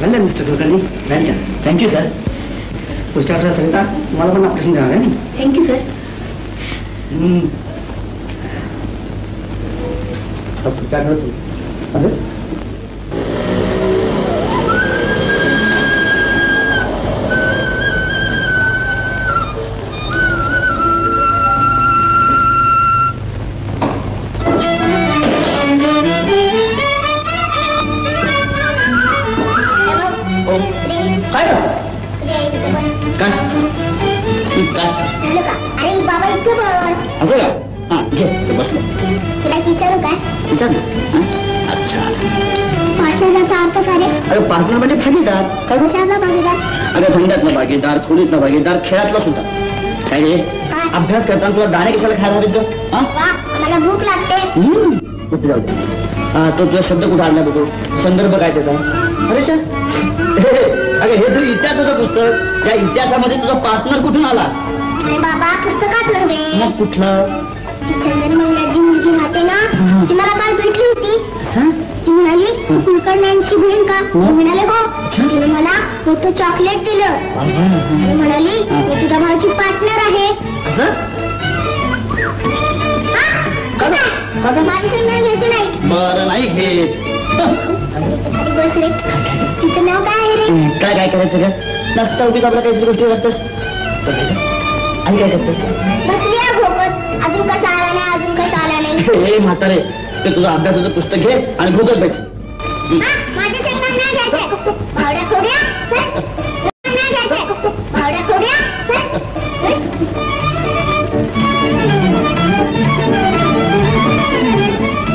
वेल mister Kulkarni, welcome. Thank you sir. पुढच्या आठवड्यात सरिता तुम्हाला पण ऑपरेशन देणार आहे. Thank you sir. पुढच्या आठवड्यात अरे असं का? हां घे बसलो. तुला विचारू काय? विचार ना. अच्छा, पार्टनरचा अर्थ काय रे? अगं पार्टनर म्हणजे भागीदार. काय कशाला भागीदार? अगं धंद्यातला भागीदार, खोलीतला भागीदार, खेळातला सुद्धा. काय रे अभ्यास करताना तुला दाणे कशाला खायला हवेत ग? मला भूक लागते. कुठे जाऊ दे. तो तुझा शब्द कुठे आणला बघू, संदर्भ काय त्याचा? अरे सर अगं हे तर इतिहासाचं पुस्तक. या इतिहासामध्ये तुझा पार्टनर कुठून आला? अरे बाबा पुस्तकात नव्हे. मग कुठलं? ती चंदन महिन्यात जी मुलगी राहते ना, ती मला काल भेटली होती. ती म्हणाली कुलकर्ण्यांची बहीण का? मी म्हणाले हो. तिने मला मोठं चॉकलेट दिलं. मी म्हणाली मी तुझ्या भावाची पार्टनर आहे. माझी संज्ञा घ्यायची नाही. बरं नाही घेत. बस रे. तिचं नाव काय आहे रे? काय काय करायचं का? नसतं उगीच आपल्या काहीतरी गोष्टी करतोस. आणि काय करतो? बसली आहे भोकत. अजून कसा आला नाही, अजून कसा आला नाही. हे म्हातारे, ते तुझं अभ्यासाचं पुस्तक घे आणि भोकत बैठ. माझ्या संज्ञा नाही घ्यायचे. भावड्या खोड्या नाही घ्यायचे. भावड्या खोड्या.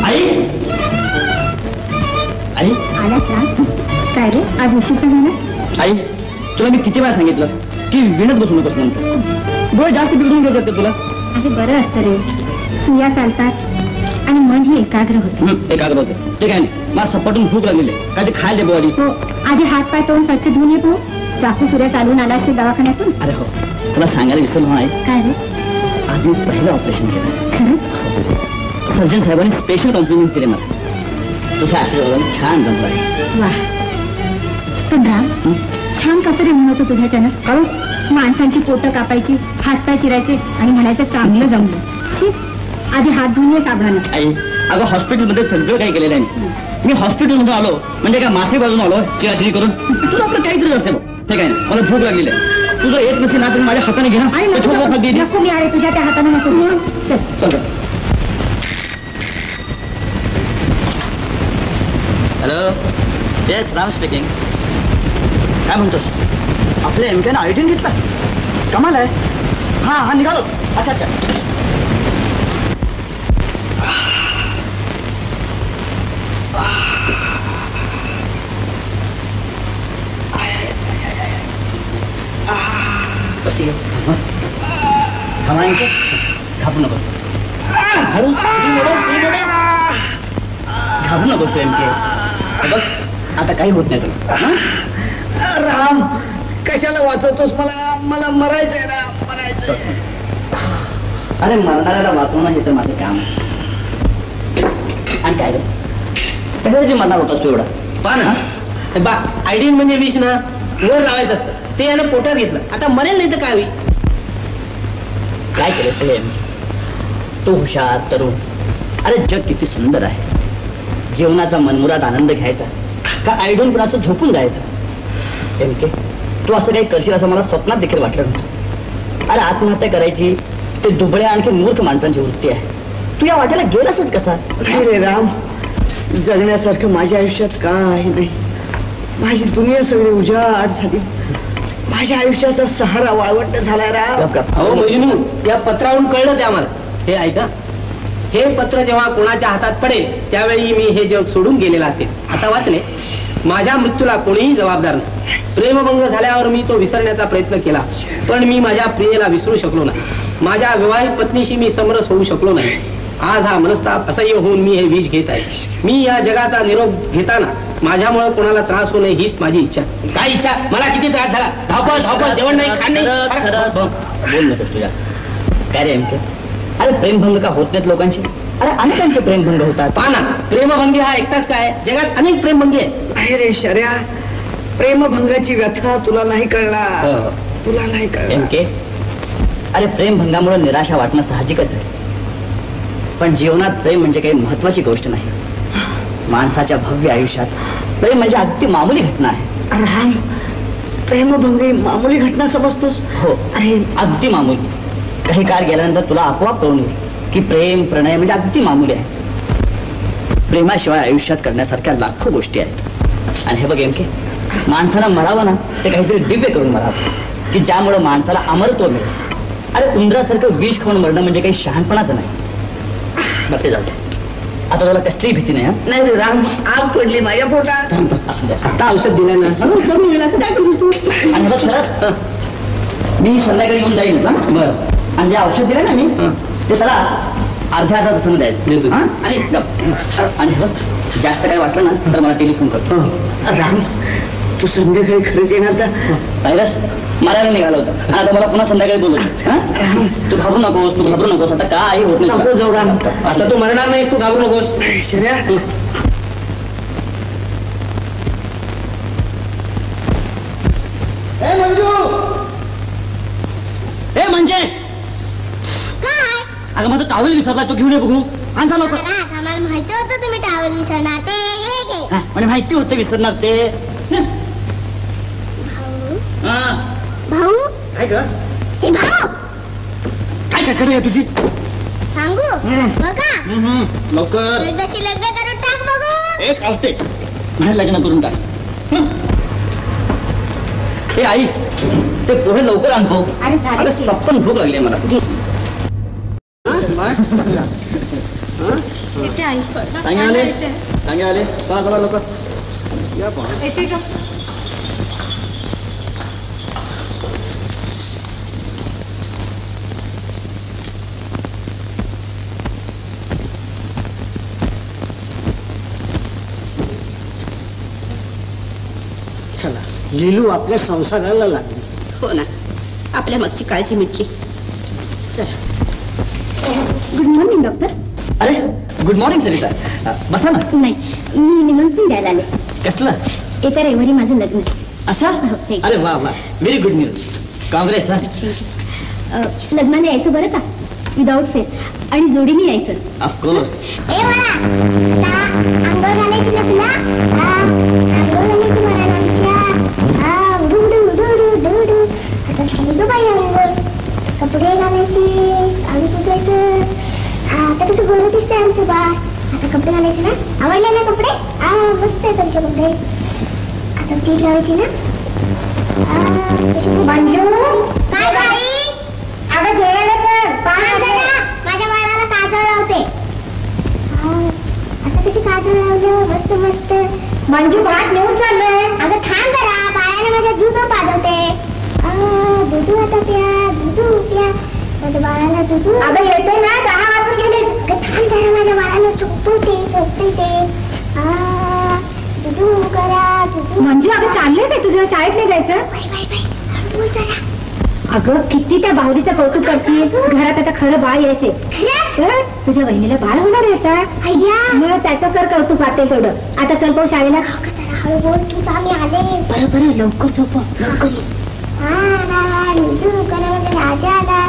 आई आई आलास ना? काय रे आज उशीर झाला? आई तुला मी किती वेळा सांगितलं की विणत बसू नकोस म्हणतो. डोळे जास्त बिघडून घ्यायचे का तुला? अरे बरं असतं रे. सुया चालतात आणि मन ही एकाग्र होतं. एकाग्र होते ते काय नाही. मला सपाटून भूक लागलेली. काय ते खायला दे बोली. हो आधी हात पाय तोंड स्वच्छ धुवून येतो. चाकू सुऱ्या चालून आला असेल दवाखान्यातून. अरे हो तुला सांगायला विसरलो नाही. काय रे? आज मी पहिलं ऑपरेशन केलं. खरंच? सर्जन साहेबांनी स्पेशल कॉम्प्लिमेंट दिले मला. तुझ्या आशीर्वादाने छान जमलं आहे. वा. पण राम छान कसं रे म्हणतो तुझ्याच्यानं? कारण माणसांची पोटं कापायची, हातपाय चिरायचे आणि म्हणायचं चांगलं जमलं. आधी हात धुवून ये साबणाने. आई अगं हॉस्पिटलमध्ये सगळं काही केलेलं आहे. मी हॉस्पिटलमध्ये आलो म्हणजे काय मासे बाजून आलो चिराचिरी करून? तुला आपलं काहीतरी असते बघ. हे काय नाही मला भूक लागलेली आहे. तुझं येत नसेल ना तुम्ही माझ्या हाताने घे ना. नको मी अरे तुझ्या त्या हाताने नको. चल. Hello yes Ram speaking. काय म्हणतोस? आपल्या एमकेनं आयडीन घेतला? कमाल आहे. हां हां निघालोच. अच्छा अच्छा. घाबरू नकोस. हळू घाबरू नकोस तू एमके. बघ आता काही होत नाही तुला. राम कशाला वाचवतोस मला? मला मरायचंय ना, मरायचं. अरे मरणाऱ्याला वाचवणं हे तर माझं काम. आणि काय कशासाठी मरणार होतास तू एवढा? पहा ना बा आयडीन म्हणजे विष ना वर लावायचं असतं. ते यानं पोटात घेतलं. आता मरेल नाही तर काय होईल? काय केलं ते? तो हुशार तरुण. अरे जग किती सुंदर आहे. जीवनाचा मनमुराद आनंद घ्यायचा का आयडून पण असं झोपून जायचं? एमके तू असं काही करशील असं मला स्वप्नात देखील वाटलं नव्हतं. अरे आत्महत्या करायची ते दुबळ्या आणखी मूर्ख माणसांची वृत्ती आहे. तू या वाट्याला गेलासच कसा? अरे राम जगण्यासारखं माझ्या आयुष्यात काय नाही. माझी दुनिया सगळी उजाड झाली. माझ्या आयुष्याचा सहारा वाळवंट झालाय राम. अहो मजनू या पत्रावरून कळलं ते आम्हाला. हे ऐका, हे पत्र जेव्हा कोणाच्या हातात पडेल त्यावेळी मी हे जग सोडून गेलेला असेल. आता वाचले. माझ्या मृत्यूला कोणीही जबाबदार नाही. प्रेमभंग झाल्यावर मी तो विसरण्याचा प्रयत्न केला पण मी माझ्या प्रियेला विसरू शकलो नाही. माझ्या विवाहित पत्नीशी मी समरस होऊ शकलो नाही. आज हा मनस्ताप असह्य होऊन मी हे विष घेत आहे. मी या जगाचा निरोप घेताना माझ्यामुळे कोणाला त्रास होऊ नये हीच माझी इच्छा. काय इच्छा? मला किती त्रास झाला. धावपळ धावपळ जेवण नाही खाणे नाही. बोल नकोस तू जास्त. काय रे एमके? अरे प्रेमभंग का होत नाहीत लोकांचे? अरे अनेकांचे प्रेमभंग होतात. पहा ना प्रेमभंगी हा एकटाच काय जगात अनेक प्रेमभंगी आहे. रे शर्या प्रेमभंगाची व्यथा तुला नाही कळणार. हो. तुला नाही कळणार. एमके, अरे प्रेमभंगामुळे निराशा वाटणं साहजिकच आहे, पण जीवनात प्रेम म्हणजे काही महत्वाची गोष्ट नाही. माणसाच्या भव्य आयुष्यात प्रेम म्हणजे अगदी मामूली घटना आहे. राम, प्रेमभंग ही मामूली घटना समजतोस? हो, अरे अगदी मामूली. काही काळ गेल्यानंतर तुला आपोआप कळून येईल की प्रेम प्रणय म्हणजे अगदी मामूली आहे. प्रेमाशिवाय आयुष्यात करण्यासारख्या लाखो गोष्टी आहेत. आणि हे बघ एमके, माणसानं मरावं ना ते काहीतरी दिव्य करून मरावं की ज्यामुळे माणसाला अमरत्व मिळेल. अरे उंदरासारखं विष खाऊन मरणं म्हणजे काही शहाणपणाचं नाही. बघ ते जाऊ दे. आता तुला कसली भीती नाही. नाही रे राम, आग पडली माझ्या पोटात. आता औषध दिलं ना, जमून गेलं असं काय करू तू? आणि बघ शरद, मी संध्याकाळी येऊन जाईल. बरं. आणि जे औषध दिलं ना मी ते त्याला अर्ध्या तासानं द्यायचं. देतो. हा? आणि हे बघ, जास्त काय वाटलं ना तर मला टेलिफोन करतो. राम, तू संध्याकाळी खरंच येणार का? पाहिलंस, मारायला निघाला होता आणि आता मला पुन्हा संध्याकाळी बोलत. तू घाबरू नकोस, तू घाबरू नकोस. आता काय होत नाही. नको जाऊ राम. आता तू मरणार नाही, तू घाबरू नकोस. शर्या, ए म्हणजे काय अगं माझं टावेल विसरला, तो घेऊन ये बघू. आणा लवकर. महाराज, आम्हाला माहिती होतं तुम्ही टावेल विसरणार. ते हे घे. हा, म्हणजे माहिती होतं विसरणार ते. भाऊ, हा, भाऊ, काय ग? हे भाऊ काय कटकट आहे तुझी? सांगू बघा, लवकर एकदाशी लग्न करून टाक बघू. एक आवते नाही लग्न करून टाक. ए आई, ते पोहे लवकर आण भाऊ. अरे झाले अरे की. सप्पन भूक लागली मला. येते आई. सांगे आले, येते. सांगे आले. चला चला लवकर. येते का? चला, लिलू आपल्या संसाराला लागली. हो ना, आपल्या मागची काळजी मिटली. चला. Good morning doctor. अरे गुड मॉर्निंग सरिता. बसा ना. नाही, मी निमंत्रण द्यायला आले. कसलं? येत्या रविवारी माझं लग्न आहे. असा? thank you. अरे वा वा, व्हेरी गुड न्यूज. काँग्रेस. हा, लग्नाला यायचं बरं का, विदाऊट फेर, आणि जोडीने यायचं. ऑफकोर्स. ए मला अंघोळ घालायची ना तुला. अंघोळ घालायची मला आमच्या. डुडू डुडू डुडू. आता झाली ग बाई अंघोळ. कपडे घालायचे, आम्ही पुसायचं. आता कसं गोल दिसतंय आमचं बाळ. आता कपडे घालायचे ना. आवडले ना कपडे? मस्त आहे तुमचे कपडे. आता टीप लावायची ना. काय बाई? अगं जेवायला कर. माझ्या बाळाला काजळ लावते. आता कशी काजळ लावलं, मस्त मस्त. मंजू भात नेऊन चाललंय. अगं थांब जरा, बाळाला माझ्या दूध पाजवते. दूध आता प्या, दूध प्या. माझ्या बाळाला दूध. अगं येते ना, 10 वाजून गेलेस. थांब जरा, माझ्या बाळाला झोपते ते. जुजू करा, जुजू. मंजू, अगं चाललंय काय तुझं? शाळेत नाही जायचं? बाई हळू बोल जरा. अगं किती त्या बाहुलीचं कौतुक करशील. घरात आता खरं बाळ यायचे. खरंच? तुझ्या बहिणीला बाळ होणार आहे आता. अय्या, मग त्याचं कर कौतुक वाटेल तेवढं. आता चल पाहू शाळेला. अगं जरा हळू बोल, तूच आम्ही आले. बरं बरं, लवकर झोप, लवकर ये. जुजू करा, माझ्या राजाला.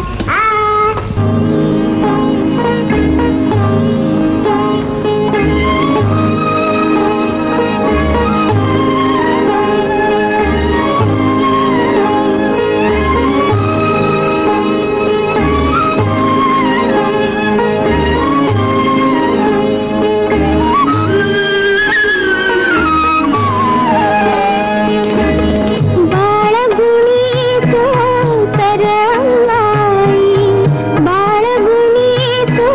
बाळगुणी तो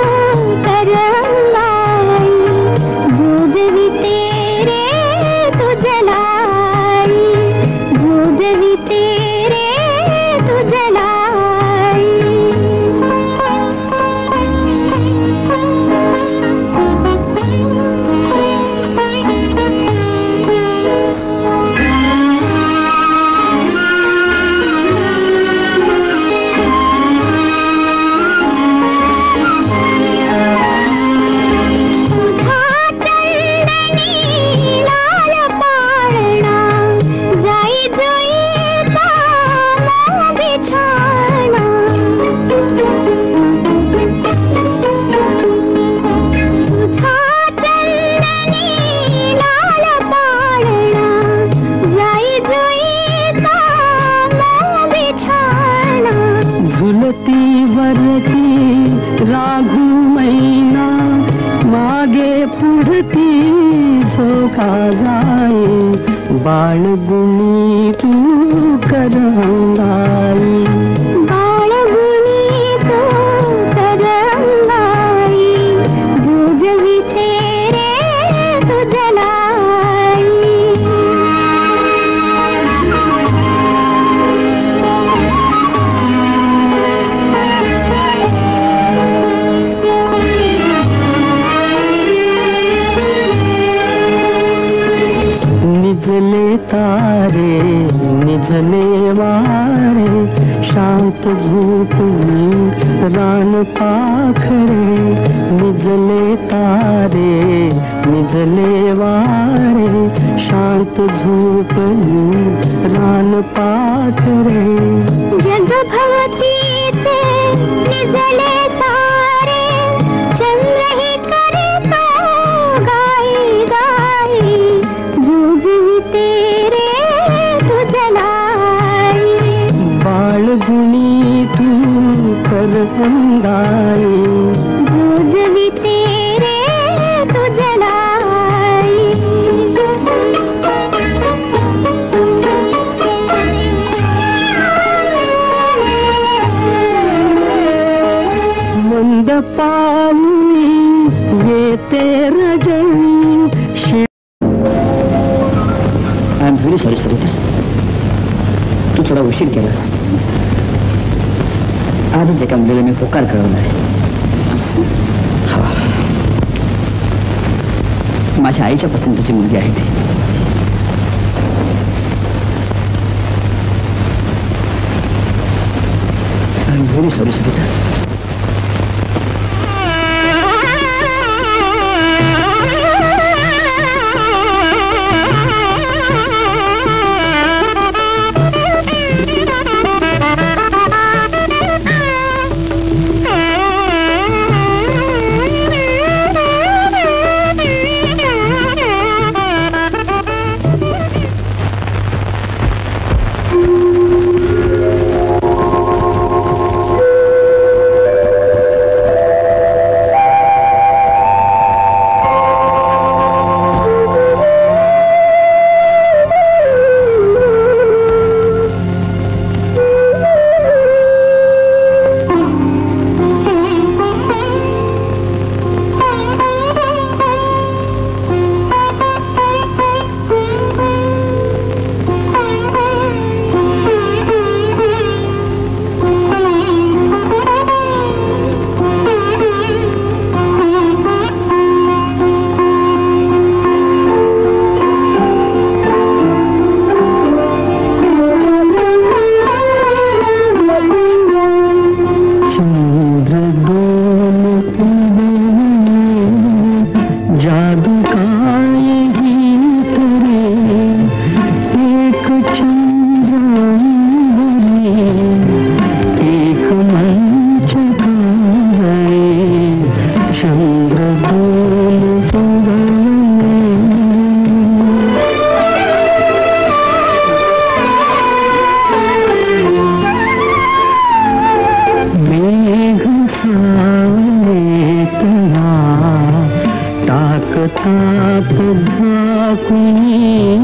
बाळगुणी तू करंगाई, बाळगुणी तू करंगाई, जुजविते रे तुझलाई. निजले तारे निजले वारे, शांत झोपली रान पाखरे. निजले तारे निजले वारे, शांत झोपली रान पाखरे. जग भवतीचे निजले सारे, चंद्रही करितो गाई गाई, जुजविते रे तुझलाई. बाळगुणी तू करंगाई, जुजविते रे तुझलाई. मंद पाऊली येते Rajani. I am very sorry Sarita, तू थोडा उशीर केलास. आजच एका मुलीला मी होकार कळवला आहे. माझ्या आईच्या पसंतीची मुलगी आहे ती. I am very sorry Sarita. टाकतात झाकुनी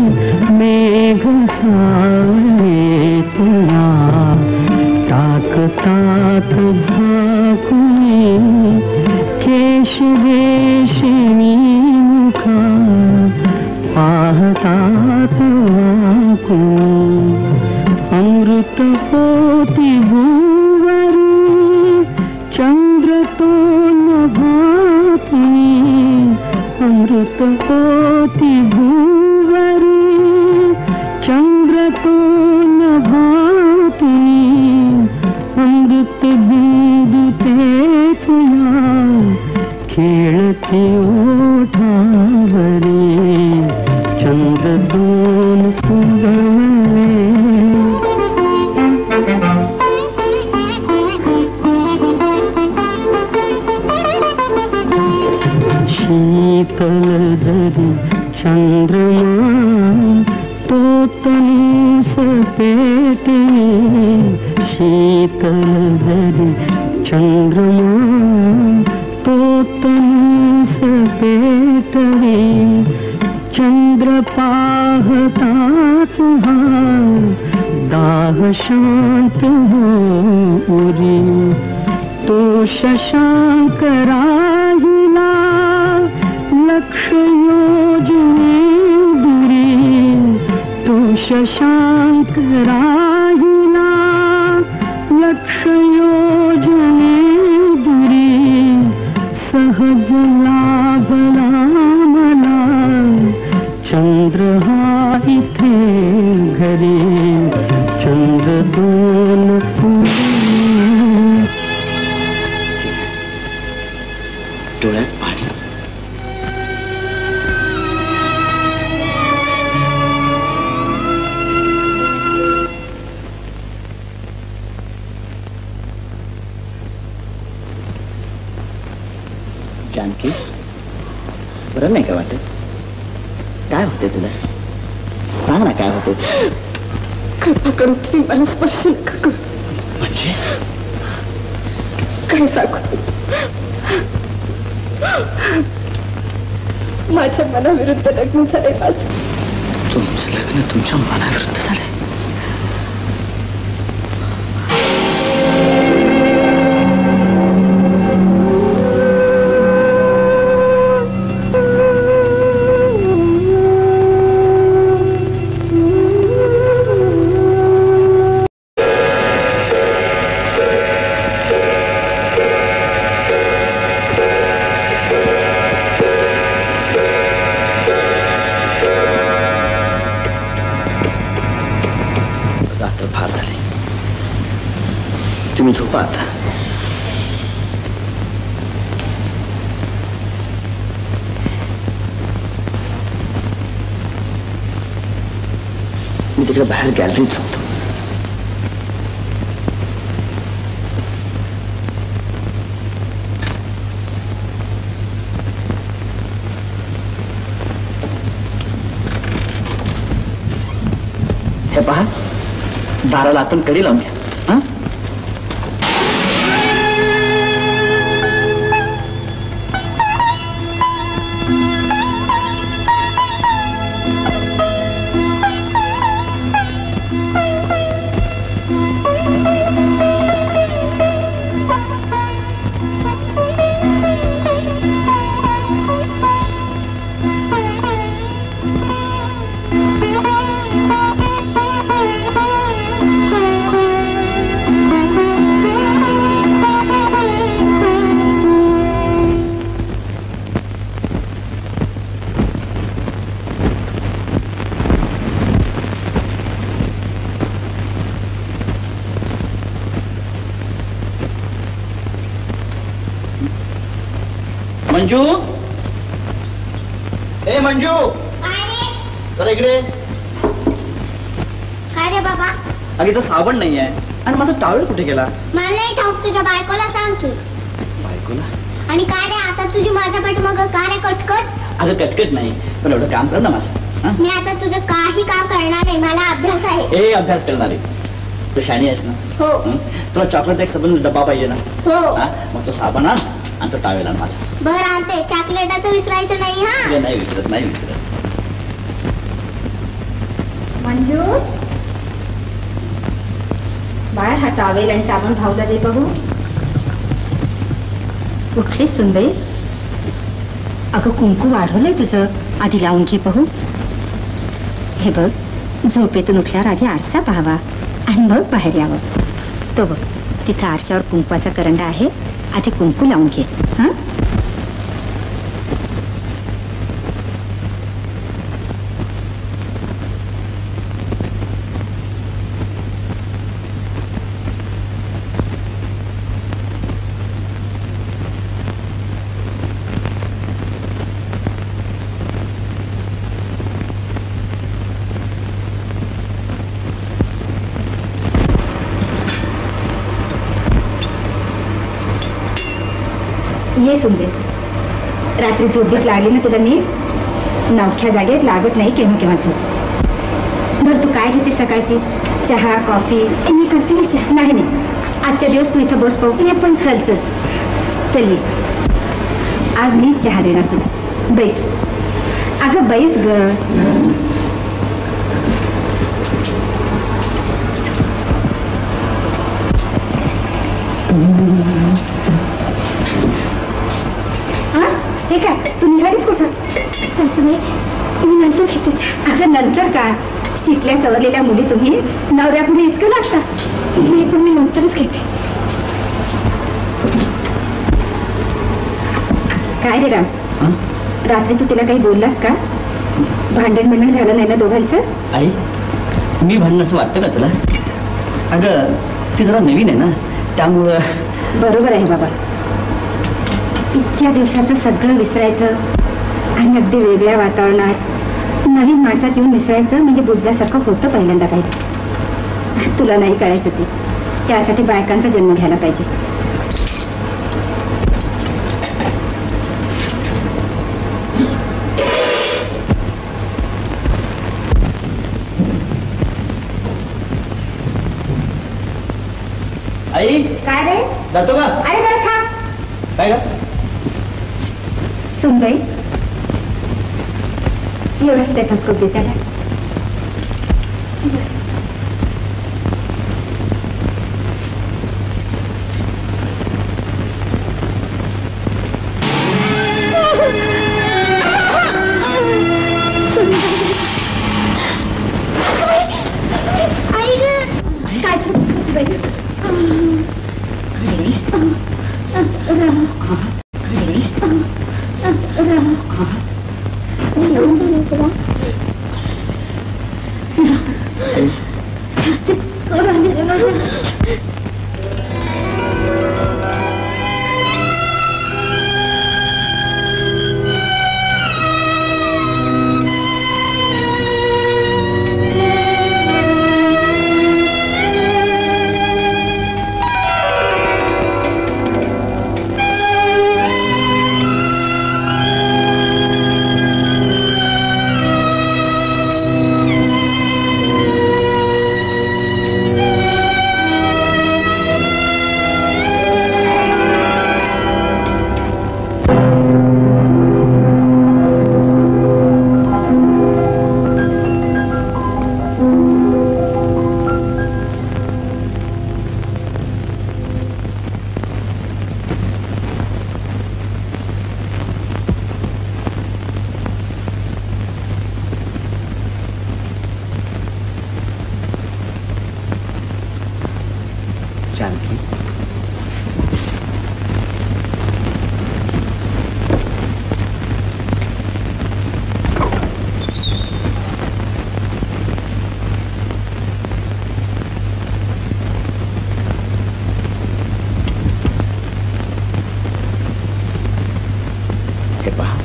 मेघ सावलेत ना, टाकतात झाकुनी केश रेशमी मुखा, पाहतात वाकुनी अमृत पोती भुवरी, चंद्र तो नभाती अमृत पोती भुवरी, चंद्र तो नभाती अमृत बिंदू तेच या, खेळती ओठावरी चंद्र दोन उगवले. शीतल जरी चंद्रमा तो तनुस पेटे, शीतल जरी चंद्रमा तो तनुस पेटवे, चंद्र पाहताच हा दाह शांत होरी, तो शशांक राहिला लक्ष योजने दुरी, तो शशांक राहिला लक्ष योजने दुरी, सहज लाभला मला चंद्र हा इथे घरी, चंद्र दोन डोळ्यात पाणी. जानकी, बरं नाही का वाटत? काय होते तुला? सांग ना काय होते. कृपा करून तुम्ही मला स्पर्श नका करू. म्हणजे काय सांगू, माझ्या मनाविरुद्ध लग्न झाले माझं. तुमचं लग्न तुमच्या मनाविरुद्ध झालंय? फार झाले, तुम्ही झोपा आता. मी तिकडे बाहेर गॅलरीत झोपतो. हे पहा, दाराला आतून कडी लावून घ्या. हा, मंजू, ए मंजू, जरा इकडे. काय रे बाबा? अगं इथं साबण नाही आहे आणि माझा टावेल कुठे गेला? मला नाही ठाऊक, तुझ्या बायकोला सांग की. बायकोला? आणि काय रे आता तुझी माझ्या पाठीमागं का रे कटकट? अगं कटकट नाही, पण एवढं काम कर ना माझं. मी आता तुझं काही काम करणार नाही, मला अभ्यास आहे. ए अभ्यास करणारे तू शाणी आहेस ना? हो. तुला चॉकलेटचा एक सबंध डब्बा पाहिजे ना? हो. मग तो साबण आण आणि तो टावेल आण माझा. बर आणते, चॉकलेटाचं विसरायचं नाही. हा, नाही विसरत, नाही विसरत. मंजू, बाळ हा टॉवेल आणि साबण भाऊला दे बघू. कुठली सुनबाई? अगं कुंकू वाढवलंय तुझं, आधी लावून घे बघू. हे बघ, झोपेतून उठल्यावर आधी आरसा पाहावा आणि मग बाहेर यावं. तो बघ तिथं आरशावर कुंकवाचा करंडा आहे, आधी कुंकू लावून घे. हा, ये सुंदर, रात्री झोपीत लागली ना तुला मी? नवख्या जागेत लागत नाही केव्हा केव्हा झोप. बरं तू काय घेते सकाळची? चहा, कॉफी? मी करते चहा. नाही नाही, आजच्या दिवस तू इथं बस पाहू. ये पण चल चल चल ये, आज मी चहा देणार तुला. बैस. अगं बैस ग. हे काय तू निघालीस कुठं? सासूबाई मी नंतर घेते चहा. अगं नंतर का? शिकल्या सवरलेल्या मुली तुम्ही नवऱ्यापुढे इतकं नसता. मी नंतरच घेते. काय रे राम, रात्री तू तिला काही बोललास का? भांडण झालं नाही ना दोघांचं? आई, मी भांडण असं वाटतं का तुला? अगं ती जरा नवीन आहे ना, त्यामुळं. बरोबर आहे बाबा. इतक्या दिवसाचं सगळं विसरायचं आणि अगदी वेगळ्या वातावरणात नवीन माणसात येऊन मिसळायचं म्हणजे बुजल्यासारखं होतं पहिल्यांदा काही. तुला नाही कळायचं ते. त्यासाठी बायकांचा जन्म घ्यायला पाहिजे. आई, काय रे? जातो का? अरे जरा थांब. काय का? सुनबाई, एवढा स्टेथोस्कोप दे त्याला. जानकी, हे पहा,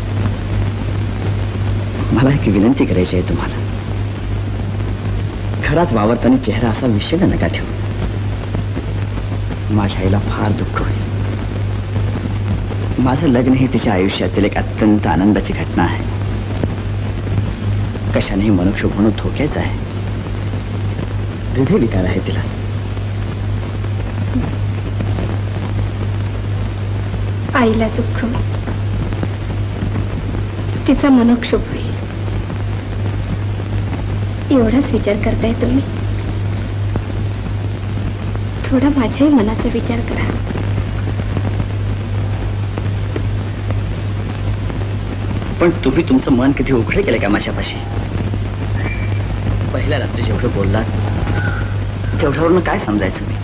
मला एक विनंती करायची आहे तुम्हाला. घरात वावरताना चेहरा असा विषय नका ठेवू. माझ्या आईला फार दुःख होईल. माझं लग्न हे तिच्या आयुष्यातील एक अत्यंत आनंदाची घटना आहे. कशानेही मनुष्य होणं धोक्याचं आहे. हृदय विकार आहे तिला. आईला दुःख, तिचा मनोक्षोभ होईल एवढाच विचार करताय तुम्ही. थोडा माझ्याही मनाचा विचार करा. पण तुम्ही तुमचं मन कधी उघडे केलं का माझ्यापाशी? पहिल्या रात्री जेवढं बोललात तेवढ्यावरनं काय समजायचं मी?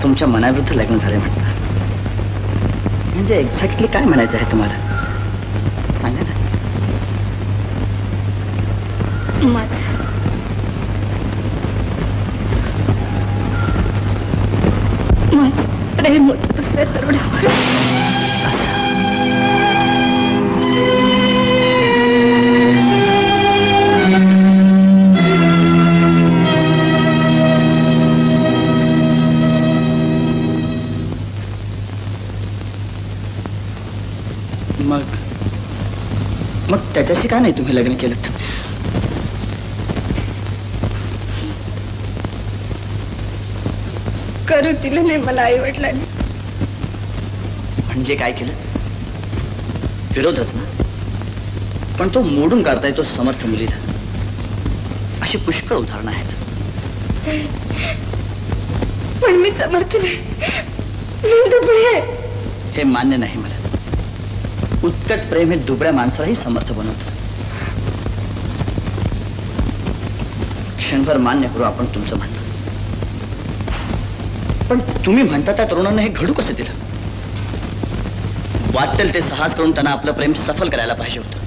तुमच्या मनाविरुद्ध लग्न झाले म्हणता, म्हणजे एक्झॅक्टली काय म्हणायचं आहे तुम्हाला? सांगा ना. माझं प्रेम होतं दुसऱ्या तरुणावर. मग त्याच्याशी का नाही तुम्ही लग्न केलं? करू दिलं नाही मला आई वडिलांनी. म्हणजे काय केलं? विरोधच ना, पण तो मोडून काढता येतो समर्थ मुलीला. अशी पुष्कळ उदाहरणं आहेत. पण मी समर्थ नाही, मी दुबळी आहे. हे मान्य नाही मला. उत्कट प्रेम हे दुबळ्या माणसालाही समर्थ बनवतं. क्षणभर मान्य करू आपण तुमचं म्हणणं, पण तुम्ही म्हणता त्या तरुणांना हे घडू कसं दिलं? वाटेल ते साहस करून त्यांना आपलं प्रेम सफल करायला पाहिजे होतं.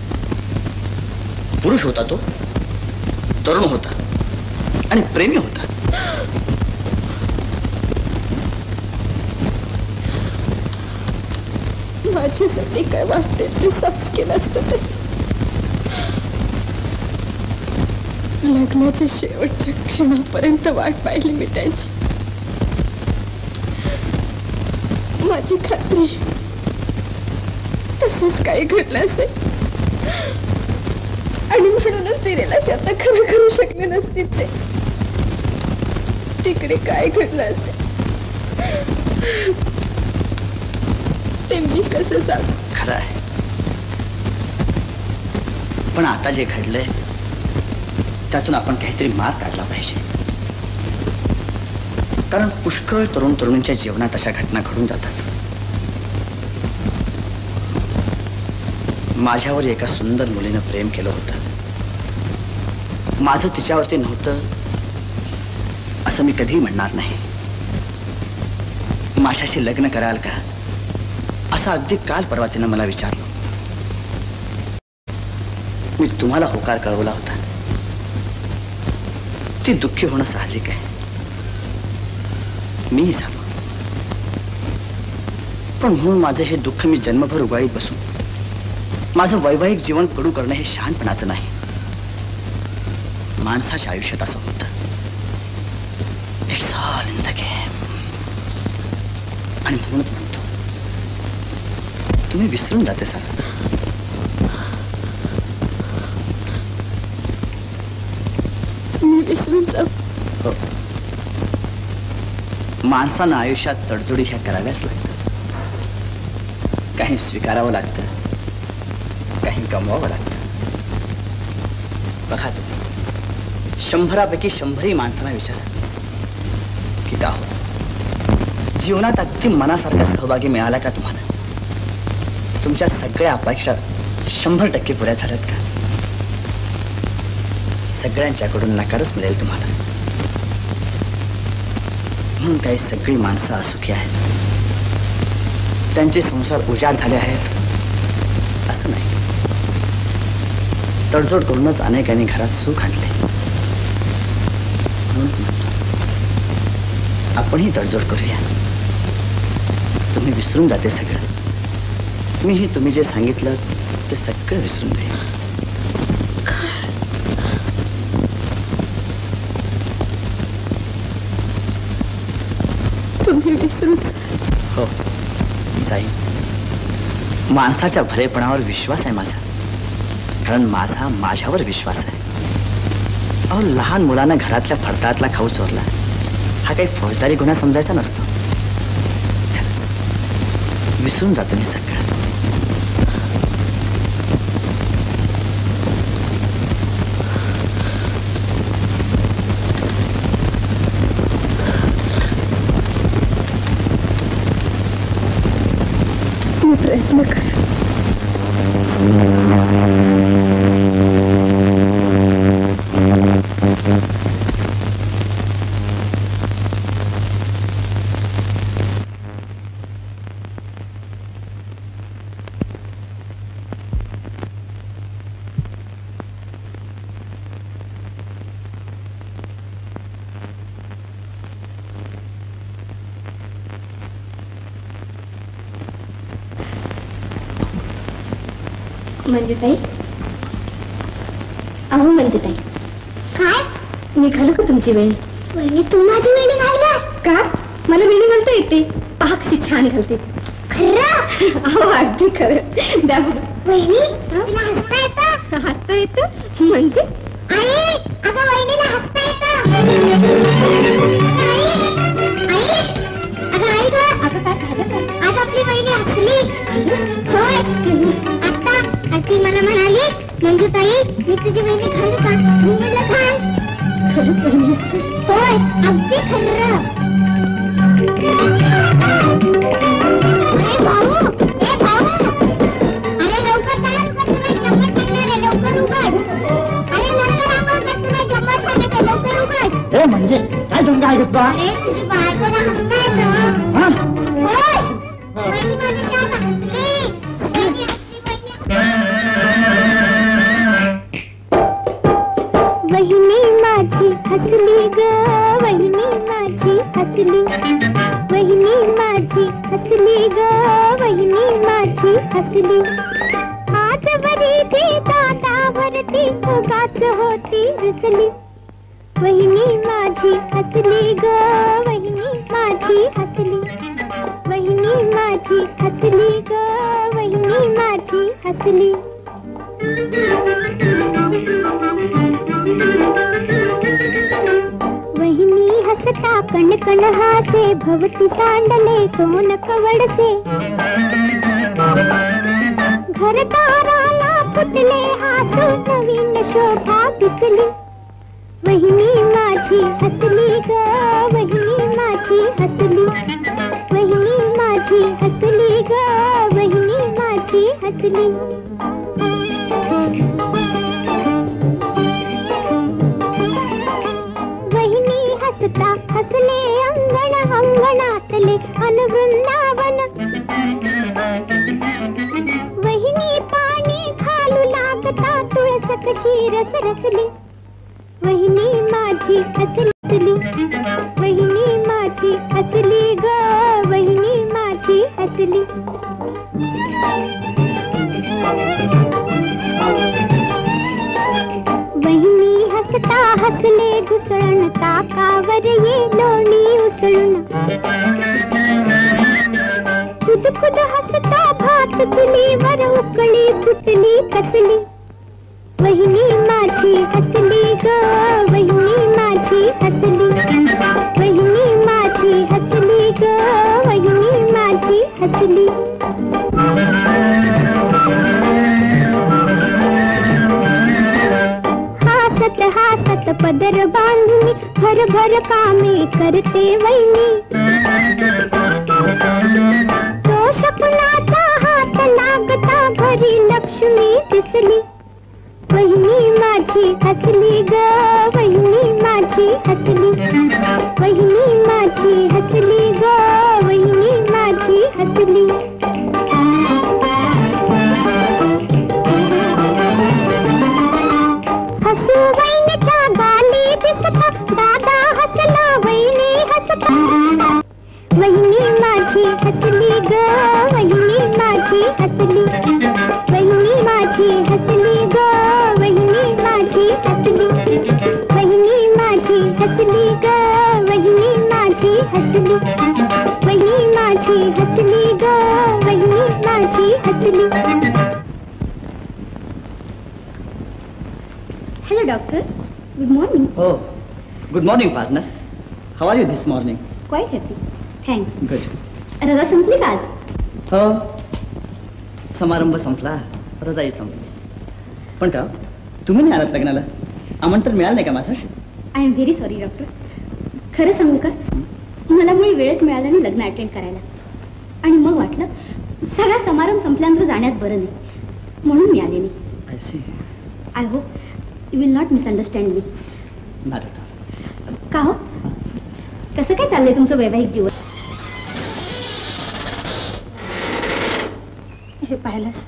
पुरुष होता तो, तरुण होता आणि प्रेमी होता. माझ्यासाठी काय वाटेल ते साहस केलं असतं ते. लग्नाच्या शेवटच्या क्षणापर्यंत वाट पाहिली मी त्यांची. माझी खात्री तसंच काही घडलं असेल आणि म्हणूनच दिलेला शब्द खरं करू शकले नसतील ते. तिकडे काय घडलं असेल ते मी कसं सांगू? खरं आहे, पण आता जे घडलंय त्यातून आपण काहीतरी मार्ग काढला पाहिजे. कारण पुष्कळ तरुण तरुणींच्या जीवनात अशा घटना घडून जातात. माझ्यावर एका सुंदर मुलीनं प्रेम केलं होतं. माझं तिच्यावरती नव्हतं असं मी कधीही म्हणणार नाही. माझ्याशी लग्न कराल का असं अगदी काल परवा तिनं मला विचारलं. मी तुम्हाला होकार कळवला होता. ती दुःखी होणं साहजिक आहे, मीही झालो. पण म्हणून माझं हे दुःख मी जन्मभर उगाळीत बसून माझं वैवाहिक जीवन कडू करणं हे शहाणपणाचं नाही. माणसाच्या आयुष्यात असं होतं. It's all in the game. आणि म्हणूनच म्हणतो तुम्ही विसरून जाते सारा. मी विसरून जाऊ? हो. माणसानं आयुष्यात तडजोडी ह्या कराव्याच लागतात. काही स्वीकारावं लागतं, काही गमवावं लागतं. बघा तुम्ही 100पैकी 100ही माणसांना विचारा की का हो, जीवनात अगदी मनासारखा सहभागी मिळाला का तुम्हाला? तुमच्या सगळ्या अपेक्षा 100% पुऱ्या झाल्यात का? सगळ्यांच्याकडून नकारच मिळेल तुम्हाला. म्हणून काही सगळी माणसं असुखी आहेत, त्यांचे संसार उजाड झाले आहेत असं नाही. तडजोड करूनच अनेकांनी घरात सुख आणले. म्हणूनच म्हणतो आपणही तडजोड करूया. तुम्ही विसरून जाते सगळं. मीही तुम्ही जे सांगितलं ते सगळं विसरून जाईल. तुम्ही विसरून हो जाईल. माणसाच्या भलेपणावर विश्वास आहे माझा, कारण माझा माझ्यावर विश्वास आहे. अहो, लहान मुलानं घरातल्या फडतातला खाऊ चोरला हा काही फौजदारी गुन्हा समजायचा नसतो. खरंच विसरून जातो मी सगळं. मी प्रयत्न करेन. मंजुताई, अहो मंजुताई, काय निघालं का तुमची वेळ? वहिनी तू माझी वेणी घालला का? मला वेणी घालता येते. पहा कशी छान घालते. खरं? अहो अगदी खरं. द्या बघ. वहिनी तुला हसता येतं? हसता येतं म्हणजे? आई अगं वहिनीला हसता येतं. आई अगं आई गं, अगं काय झालं? आज आपली वहिनी हसली. होय. ताई मी तुझी मेहंदी खाल्ली का? मी म्हटलं खाल. खरंच बहिणी? होय, अगदी खरं. अरे भाऊ, ए भाऊ, अरे लवकर तयार कर, तुला चम्मच सांगणार आहे, लवकर उघड. अरे नंतर आंघोळ कर, तुला चम्मच सांगणार आहे, लवकर उघड. ए म्हणजे काय दंगा आहे बा? अरे तुझी बायकोला हसता येतं. हा? होय, वहिनी माझ्याशी आता हसली. वहिनी हसली, वहिनी माझी हसली ग, वहिनी माझी हसली. वहिनी माझी हसली ग, वहिनी माझी हसली. आज वरीची दादावरती उगाच होती रुसली. वहिनी माझी हसली ग, वहिनी माझी हसली. वहिनी माझी हसली ग, वहिनी माझी हसली. वहिनी हसता कणकण हासे, भवती सांडले सोन कवडसे. घरदाराला फुटले हासू, नवीन शोभा दिसली. वहिनी माझी हसली ग, वहिनी माझी हसली. वहिनी माझी हसली ग, वहिनी माझी हसली. वहिनी हसता हसले अंगण, अंगणातले अनुवृंदावन. वहिनी पाणी घालू लागता, तुळस कशी रसरसली. वहिनी माझी हसली, वहिनी माझी हसली ग, वहिनी माझी हसली. वहिनी हसता हसले घुसळण, ताकावर ये लोणी उसळून. खुद खुद हसता भात चुलीवर उकळी फुटली कसली. वहिनी माझी हसली ग, वहिनी माझी हसली. वहिनी माझी हसली ग, वहिनी माझी हसली. हासत हासत पदर बांधून भर भर कामे करते वहिनी. तो शकुनाचा हात लागता, घरी लक्ष्मी दिसली. वहिनी माझी हसली ग, वहिनी माझी हसली. वहिनी माझी हसली ग, वहिनी माझी हसली. हसू वहिनीच्या गाली दिसता, दादा हसला वहिनी हसता. वहिनी माझी हसली ग, वहिनी माझी हसली. वहिनी माझी हसली ग, वहिनी माझी हसली. वहिनी माझी हसली ग, वहिनी माझी हसली. वहिनी माझी हसली ग, वहिनी माझी हसली. Hello doctor, good morning. हो, good morning partner. How are you this morning? Quite happy, thanks. Good. रजा संपली का आज? हो, समारंभ संपला, रजाई संपली. पण का तुम्ही नाही आलात लग्नाला? आमंत्रण मिळालं नाही का माझं? I am very sorry doctor. खरं सांगू का, मला मुळी वेळच मिळाला नाही लग्न अटेंड करायला. आणि मग वाटलं सगळा समारंभ संपल्यानंतर जाण्यात बरं नाही, म्हणून मी आले नाही. I see. I hope you will not misunderstand me. Not at all. का हो, कसं काय चाललंय तुमचं वैवाहिक जीवन? हे पाहिलंस,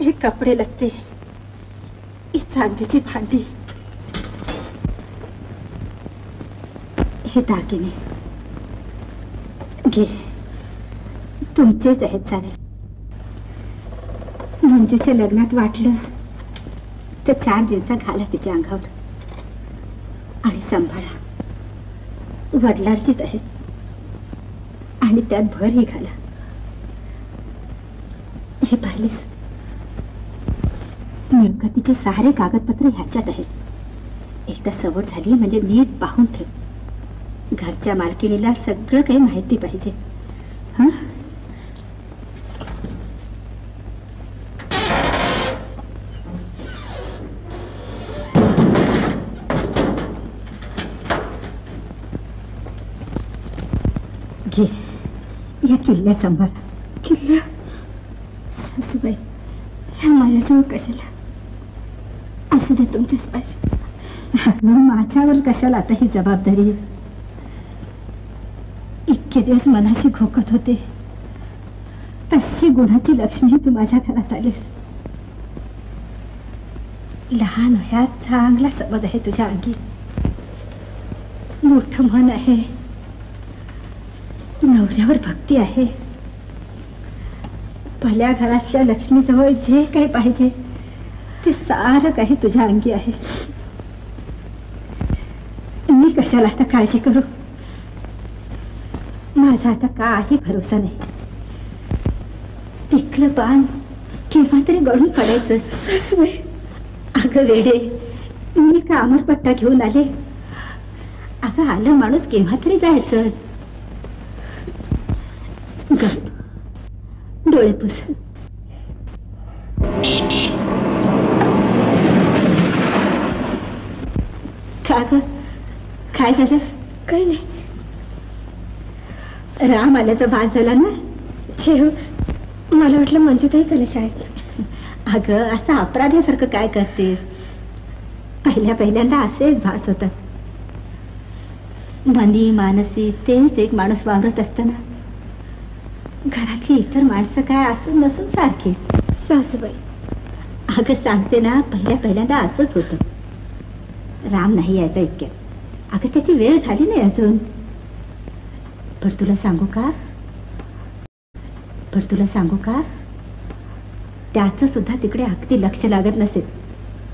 हे कपडे लत्ते, ही चांदीची भांडी, हे दागिने घे, तुमचेच आहेत चालेल. मंजूच्या लग्नात वाटलं तर 4 जिन्सा घाला तिच्या अंगावर आणि सांभाळा. वडिलांचीच आहेत आणि त्यात भरही घाला. हे पाहिलेस, मिळकतीचे सारे कागदपत्र ह्याच्यात आहेत. एकदा सवड झाली म्हणजे नीट पाहून ठेव. घरच्या मालकिणीला सगळं काही माहिती पाहिजे. हं? घे या किल्ल्या सांभाळ. किल्ला सासूबाई ह्या माझ्याजवळ कशाला? असू दे तुमच्याच पाहिजे. माझ्यावर कशाला आता ही जबाबदारी? इतके दिवस मनाशी घोकत होते, तशी गुणाची लक्ष्मी तू माझ्या घरात आलीस. लहान वयात चांगला समज आहे तुझ्या अंगी, मोठं मन आहे, नवऱ्यावर भक्ती आहे. भल्या घरातल्या लक्ष्मीजवळ जे काही पाहिजे ते सारं काही तुझ्या अंगी आहे. मी कशाला आता काळजी करू? माझा आता काही भरोसा नाही. पिकलं पान केव्हा तरी गळून पडायचं. सासूबाई अगं वेडे, मी का अमरपट्टा घेऊन आले? अगं आलं माणूस केव्हा तरी जायचं. गप, डोळे पुस. का ग, काय झालं? काही नाही. राम आल्याचा भात झाला ना? छे हो, मला वाटलं मंजुताई चला शाळेत. अगं असं अपराध्यासारखं काय करतेस? पहिल्यांदा असेच भास होतात. मनी मानसी तेच एक माणूस वावरत असताना घरातली इतर माणसं काय असून नसून सारखीच. सासूबाई अगं सांगते ना, पहिल्यांदा असंच होतं. राम नाही यायचा इतक्यात. अगं त्याची वेळ झाली नाही अजून. पण तुला सांगू का त्याचं सुद्धा तिकडे अगदी लक्ष लागत नसेल.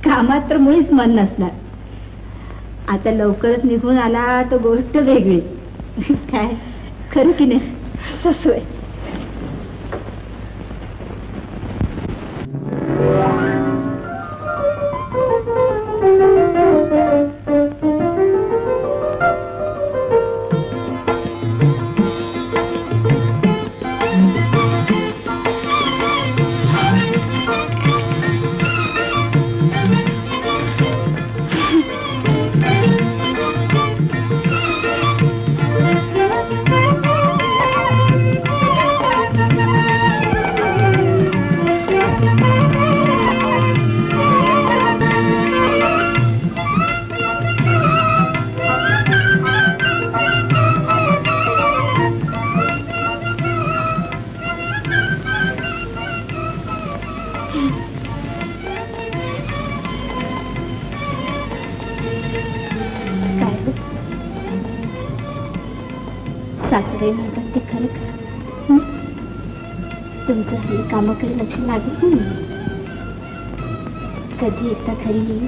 कामात तर मुळीच मन नसणार. आता लवकरच निघून आला तो गोष्ट वेगळी. काय खरं की नाही सासूबाई? सासूबाई म्हणतात ते खरं का? तुमचं हल्ली कामाकडे लक्ष लागत नाही. कधी एकदा घरी येईल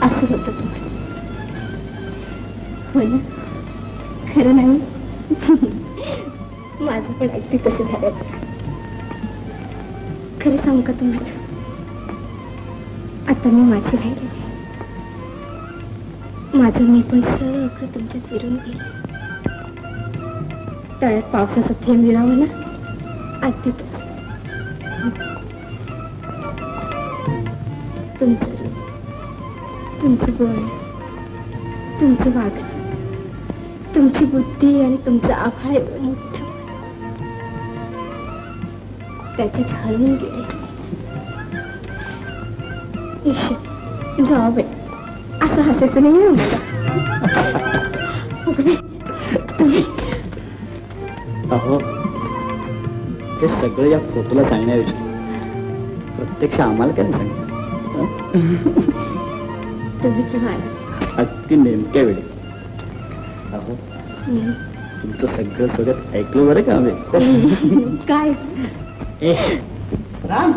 असं होतं तुम्हाला. हो ना? खरं नाही? माझं पण अगदी तसं झालं. खरं सांगू का तुम्हाला, आता मी माझी राहिलेली आहे. माझं मी पण सगळं तुमच्यात विरून गेलं. तळ्यात पावसाचं थेंब विरावं ना, अगदी तसं. तुमचं रूप, तुमचं बोलणं, तुमचं वागणं, तुमची बुद्धी आणि तुमचं आभाळ एवढं मोठं त्याच्यात हरवून गेले. ईश्वर जाऊ बाई, असं हसायचं नाही हो मला. तुम्ही अहो, ते सगळं या फोटोला सांगण्याऐवजी प्रत्यक्ष आम्हाला काय सांगता? तुम्ही केव्हा आला? अगदी नेमक्या वेळी. अहो, तुमचं सगळं ऐकलं बरं का आम्ही. काय राम,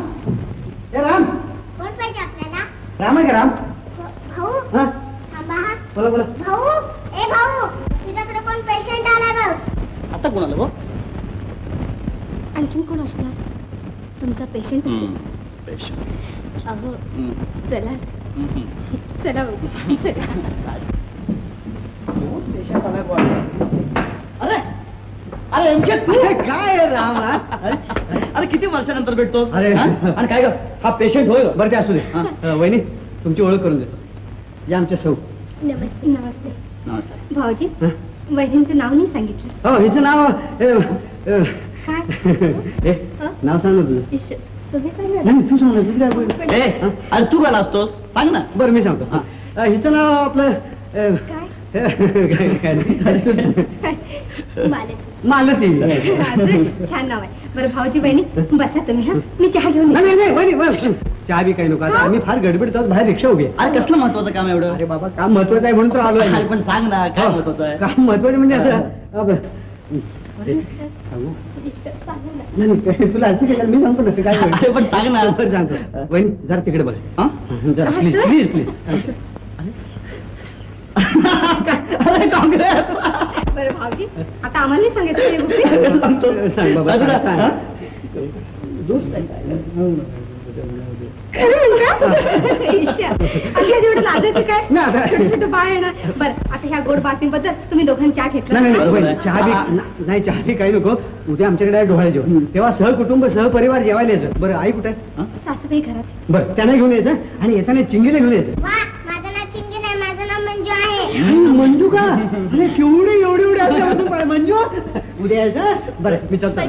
ए राम, कोण पाहिजे आपल्याला? राम आहे का राम? भाऊ हा, थांबा हा. बोला बोला. भाऊ, ए भाऊ, तुझ्याकडे कोण पेशंट आलाय बघ. आता कोणाला गो? आणखीन कोण असणार? तुमचा पेशंट असेल. पेशंट? अहो चला चला बघू, चला. पेशंट आला कोण? अरे अरे एमके तू काय आहे राम? अरे किती वर्षानंतर भेटतोस? अरे आणि काय ग, हा पेशंट होय? बरं ते असू दे. वहिनी, तुमची ओळख करून देतो. या आमच्या सौ. नमस्ते. नमस्ते नमस्ते. भाऊजी, वहिनींचं नाव नाही सांगितलं. हो हिचं नाव काय ए, नाव सांग ना तुझं. ईश्वर, तुम्ही काय झालं? नाही तू सांग ना तुझं काय बोल. अरे तू का असतोस सांग ना. बरं मी सांगतो. हिचं नाव आपलं काय काय नाही. अरे तू सांग. मालती. मालती. असं छान नाव आहे. बरं भाऊजी बहिणी बसा तुम्ही. हा मी चहा घेऊन येते. नाही वहिनी बस चहा बी काही नको आता आम्ही फार गडबडीत आहोत बाहेर रिक्षा उभी आहे. अरे कसलं महत्वाचं काम एवढं. अरे बाबा काम महत्वाचं आहे म्हणून तर आलो अरे आहे. पण सांग ना काय महत्वाचं आहे. काम महत्वाचं म्हणजे असं सांगू ईश्वर, सांगू ना. नाही तुला असते काय मी सांगतो ना काय अरे पण सांग ना. बरं सांगतो वहिनी जरा तिकडे बघ जरा प्लीज असं? प्लीज प्लीज अरे काँग्रेस. बरं भाऊजी आता आम्हाला नाही सांगायचं हे गोष्टी? सांग बाबा सांग ना. सांग. दोस्त आहे. खरं म्हणता? ईश्वर, अगदी एवढं लाजायचं काय? नाही, आता- छोटं छोटं बाळ आहे ना. बरं आता ह्या गोड बातमीबद्दल तुम्ही दोघांनी चहा घेतला नाही का? वहिनी, चहा बी नाही चहा बी काही नको उद्या आमच्याकडे आहे डोहाळे जेवण तेव्हा सहकुटुंब सहपरिवार जेवायला यायचं. बरं आई कुठे आहे? सासूबाई घरात. बरं त्यांना घेऊन यायचं आणि येताना चिंगीला घेऊन यायचं. वा माझं नाव चिंगी नाही, माझं नाव मंजू आहे. मंजू का अरे केवढे एवढे असल्यापासून मंजू उद्या यायचं. बरं मी चलतो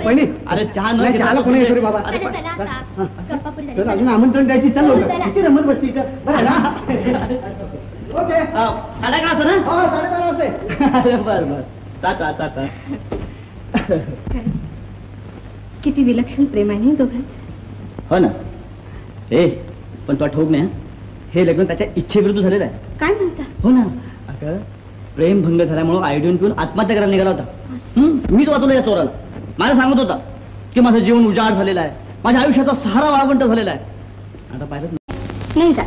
वहिनी अरे चहा नाही चहाला कोणी येतो रे बाबा. चला, चला आता. गप्पापुरी झाली. चल अजून आमंत्रण द्यायची चल लवकर. किती रमत बसती इथं बरं ना ओके 11:30 वाजता ना. हो 12:30 वाजता. अरे बरं बरं टाटा टाटा. खरंच किती विलक्षण प्रेम आहे ना दोघांचं. हो ना. ए पण तुला ठाऊक नाही हं? हे लग्न त्याच्या इच्छेविरुद्ध झालेलं आहे. काय म्हणता? हो ना. अगं प्रेम भंग झाल्यामुळं आयोडीन पिऊन आत्महत्या करायला निघाला होता. मीच वाचवलं या चोराला. मला सांगत होता की माझं जीवन उजाड झालेलं आहे, माझ्या आयुष्याचा सहारा वाळवंट झालेला आहे. आता पाहिलंच नाही जा.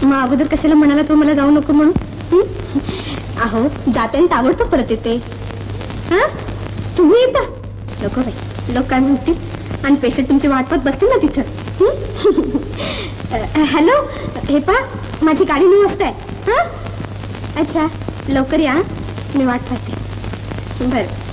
मग अगोदर कशाला म्हणाला तो मला जाऊ नको म्हणून? अहो जाते आणि ताबडतोब परत येते. हा तुम्ही येता नको बाई, लोक काय म्हणतील आणि पेशंट तुमची वाट पाहत बसतील ना तिथं. हॅलो हे पा माझी गाडी 9 वाजता आहे. हा अच्छा लवकर या, मी वाट पाहते. बरं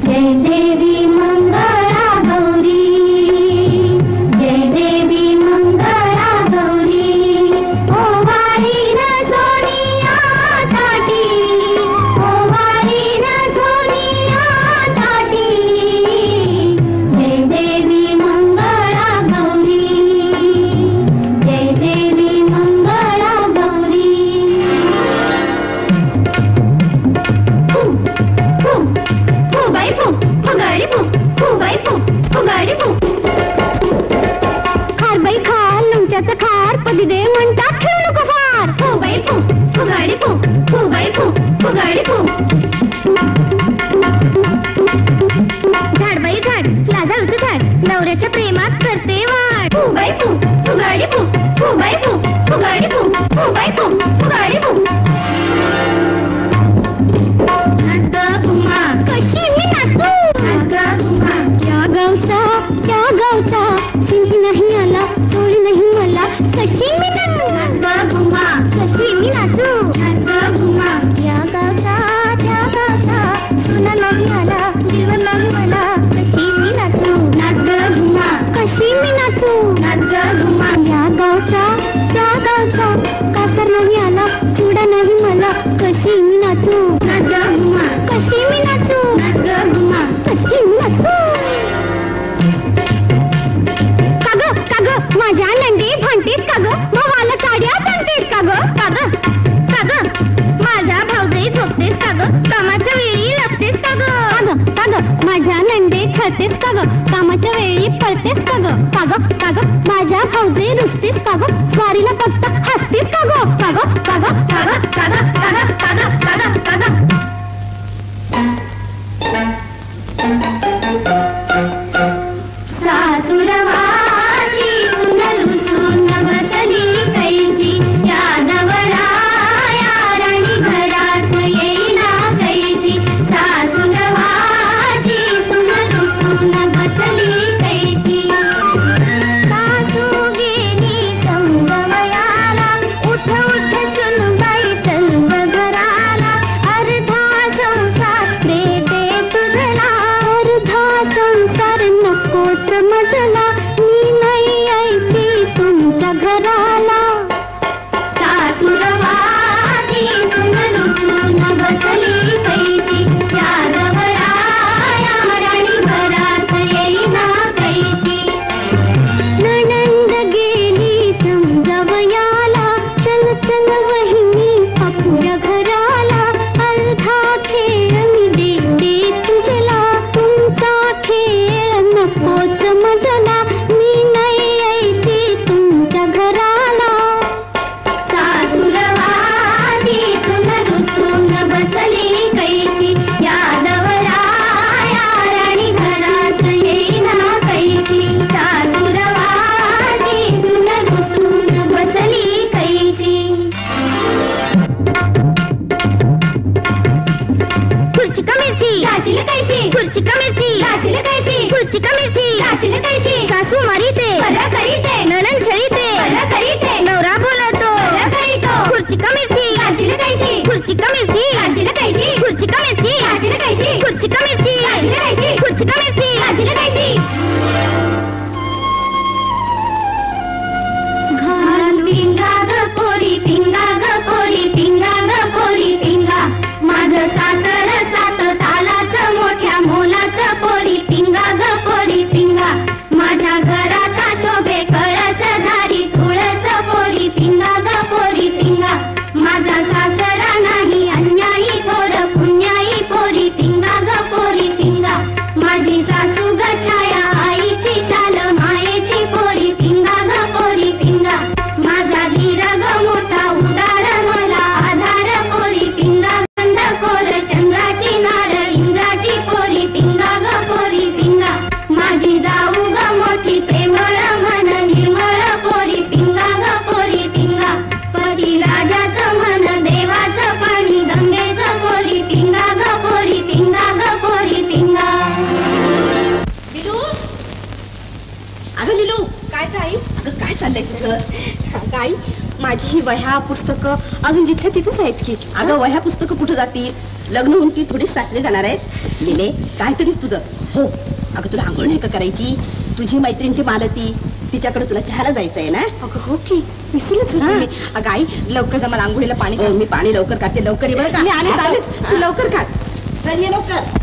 जय देवी मंगळा गौरी, जय देवी मंगळा गौरी. ओ वारीन सोनिया ताटी, ओ वारीन सोनिया ताटी. जय देवी मंगळा गौरी, जय देवी मंगळा गौरी. खार बाई खार लोणच्याचं खार पदी दे म्हणतात ठेवू नको फार. फू बाई फू फुगाडी फू, फू बाई फू फुगाडी फू. झाड बाई झाड लाजाळूचं झाड नवऱ्याच्या प्रेमात करते वाढ. फू बाई फू फुगाडी फू, फू बाई फू फुगाडी फू, फू बाई फू फुगाडी फू. नाच ग घुमा कशी मी नाचू, नाच ग घुमा. त्या गावचा शिंपी नाही आला सोळी नाही मला कशी मी नाचू. नाच ग घुमा कशी मी नाचू, नाच ग घुमा. त्या गावचा सोना नाही आला जीवन नाही मला कशी मी नाचू. नाच ग घुमा कशी मी नाचू, नाच ग घुमा. त्या गावचा कासर नाही आला चुडा नाही मला कशी मी नाचू. नाच ग घुमा कशी मी नाचू, नाच ग घुमा कशी मी नाचू. काग माझ्या नंदी भांडतेस काग, भावाला चाड्या सांगतेस काग. काग माझ्या भाऊजाई झोपतेस काग, कामाच्या वेळी लपतेस काग. काग माझ्या नंदे छळतेस काग, कामाच्या वेळी पळतेस काग. काग माझ्या भाऊजाई रुसतेस काग, स्वारीला फक्त हसतेस काग. काग काग काग काग काग काग काग काग. सासूर माझी सुनलू सुन बसली कैसी, यादवरा या राणी घरास येईना कैसी. सासूर माझी सुनलू सुन बसली कैसी. सासू गेली समजवया घासील कैसी सासू मारीते बरं करीते ननन छळीते बरं करीते नवरा बोलतो बरं करीतो खुर्ची का मिरची घासील कैसी खुर्ची का मिरची घासील कैसी खुर्ची का मिरची घासील कैसी खुर्ची का मिरची घासील कैसी खुर्ची का मिरची घासील कैसी घाल पिंगा ग पोरी पिंगा ग पोरी पिंगा ग पोरी पिंगा माझं सासर सात तालाचं मोठ्या मोलाचं पोरी पिंगा ग पोरी पिंगा माझ्या घराचा शोभे कळस धारी तुळस पोरी पिंगा ग पोरी पिंगा माझा सासरा नाही अन्यायी थोर पुण्याई पोरी पिंगा ग पोरी पिंगा माझी सासू ग छाया आईची शाल मायेची पोरी पिंगा ग पोरी पिंगा माझा धीर ग मोठा उदार मला आधार पोरी पिंगा गंध कोर चंद्राची नार इंद्राची पोरी पिंगा ग पोरी पिंगा माझी जाऊ ग मोठी प्रेमळ मन निर्मळ पोरी पिंगा ग पोरी पिंगा पती राजाचं मन देवाचं पाणी गंगेचं पोरी पिंगा ग पोरी पिंगा ग पोरी पिंगा लिलू अगं लिलू काय ताई अगं काय चाललंय तुझं काय माझी ही वह्या पुस्तकं अजून जिथल्या तिथेच आहेत की अगं वह्या पुस्तकं कुठं जातील लग्न होऊन ती थोडी सासरे जाणार आहेत लिले काहीतरीच तुझं हो अगं तुला आंघोळ नाही का करायची तुझी मैत्रीण ती मालती तिच्याकडे तुला चहाला जायचंय ना अगं हो की विसरलंच होते मी अगं आई लवकर जा मला आंघोळीला पाणी हो मी पाणी लवकर काढते लवकर ये बरं का मी आलेच आलेच तू लवकर काढ चल ये लवकर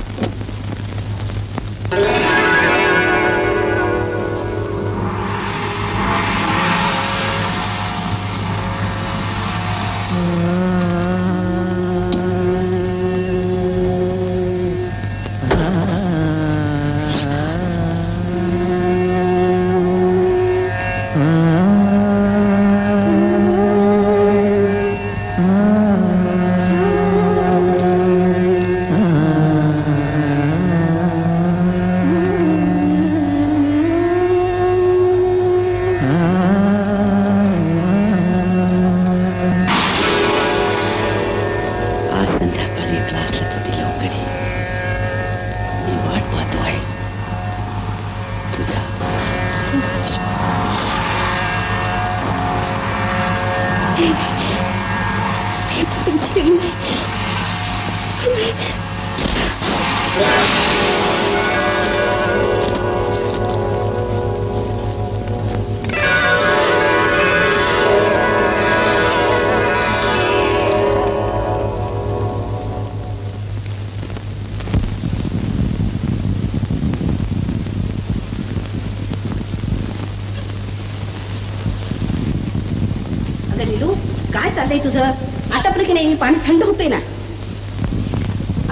काय चाललंय तुझं आटपलं की नाही पाणी थंड होतंय ना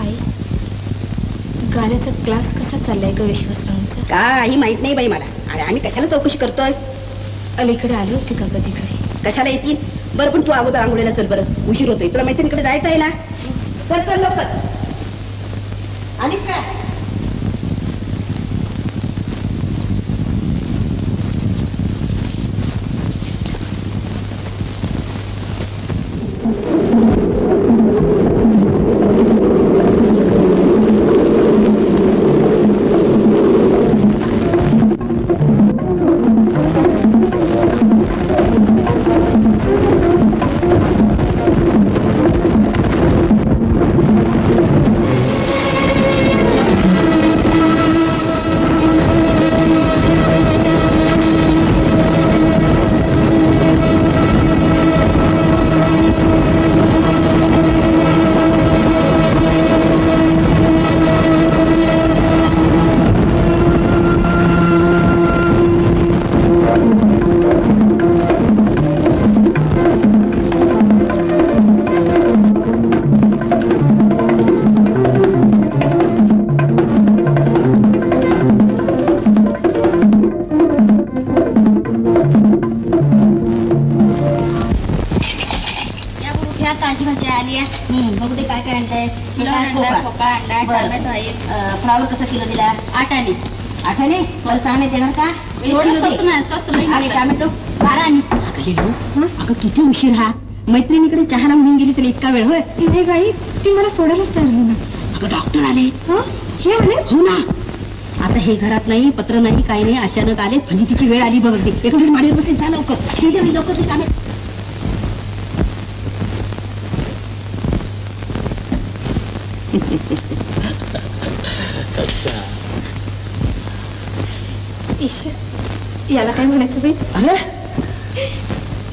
आई गाण्याचा क्लास कसा चाललाय ग विश्वासरावांचा काही माहित नाही बाई मला आणि आम्ही कशाला चौकशी करतोय अलीकडे आले होते का कधी घरी कशाला येतील बरं पण तू अगोदर आंघोळीला चल बरं उशीर होतोय तुला मैत्रिणीकडे जायचं आहे ना चल चल लवकर आलीस का बघू दे काय करायचंय फ्लावर कसं किलो दिला 8 आणे 8 आणे मला 6 आणे देणार का टोमॅटो 12 आणे अगं किती उशीर हा मैत्रिणीकडे चहाला म्हणून गेली सगळी इतका वेळ होय नाही गाई ती मला सोडायलाच तयार होईल अगं डॉक्टर आले हे आले हो ना आता हे घरात नाही, पत्र नाही, काही नाही, अचानक आले म्हणजे तिची वेळ आली बघ. अगदी एकटीच माडीवर बसली. जा लवकर, दे दे लवकर ते काम. ईश्वर, याला काय म्हणायचं बाई? अरे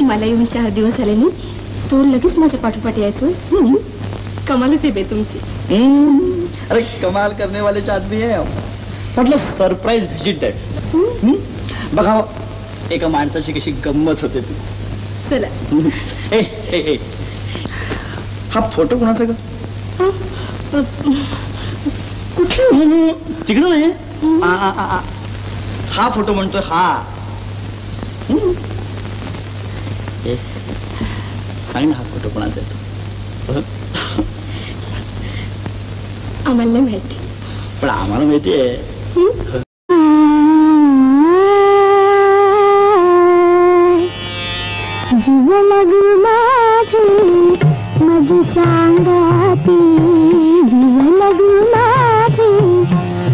मला येऊन 4 दिवस झाले नाही, तो लगेच माझ्या पाठोपाठ यायचो. कमालच आहे बाई तुमची. अरे कमाल करने वाले आदमी है म्हटलं सरप्राईज व्हिजिट दॅट. बघा एका माणसाची कशी गंमत होते ती. चला. ए ए ए हा फोटो कोणाचा ग? कुठला? तिकडं नाही. हा फोटो म्हणतोय हा. सांग ना हा फोटो कोणाचा आहे तो? आम्हाला नाही माहिती. पण आम्हाला माहिती आहे. जीव लागू माझे माझी सांगाती, जीव लागू माझे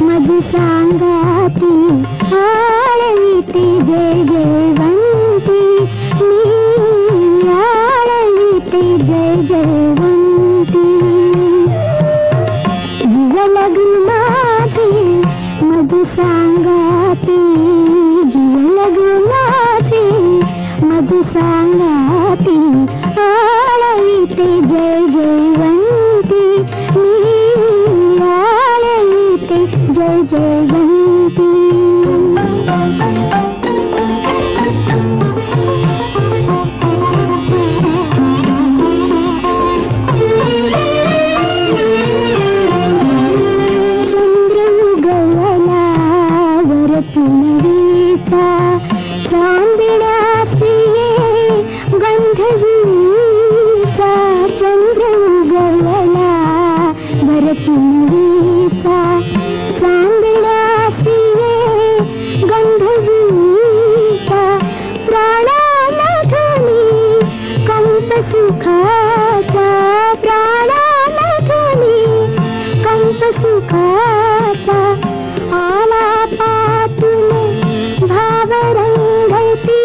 माझी सांगाती, आळवीते जय जयवंती मी, आळवीते जय जयवंती. जीव लागू माझे माझी सांगाती, जीव लागू माझे माझी सांगाती, आळवीते जय जयवंती मी, आळवीते जय जयवंती. चंद्र उगवला वर पुनवीचा, चांदण्यासी गंध जुईचा. चंद्र उगवला वर पुनवीचा, चांदण्यासी गंध जुईचा. प्राणाला ध्वनी कंप सुखाचा, प्राणाला ध्वनी कंप सुखाचा. आला पातून भाव रंगती,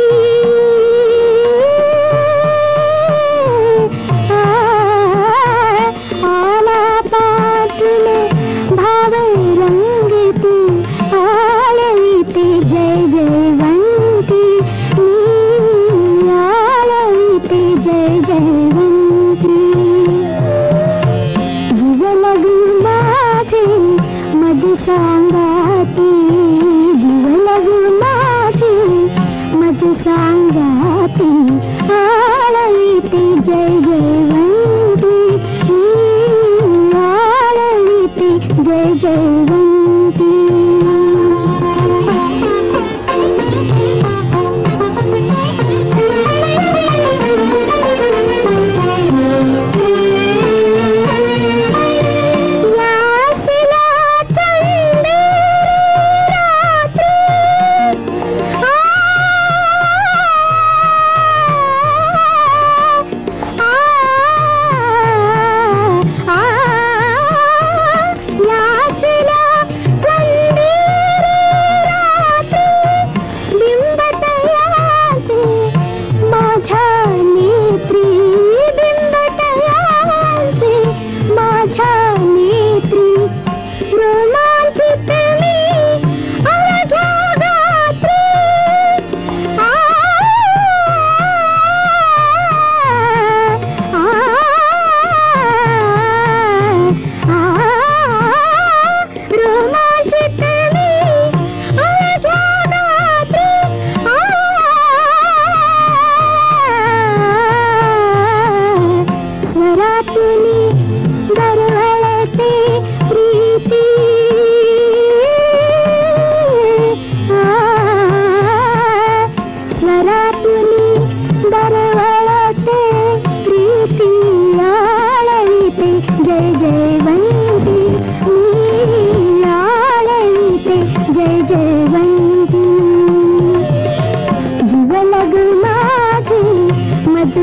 आला पातून भाव रंगती, आळवीते जय जयवंती मी, आळवीते जय जयवंती. जीव लागू माझे माझी सांगाती, जीव लागू माझे माझी सांगाती, आळवीते जय जयवंती मी, आळवीते जय जयवंती.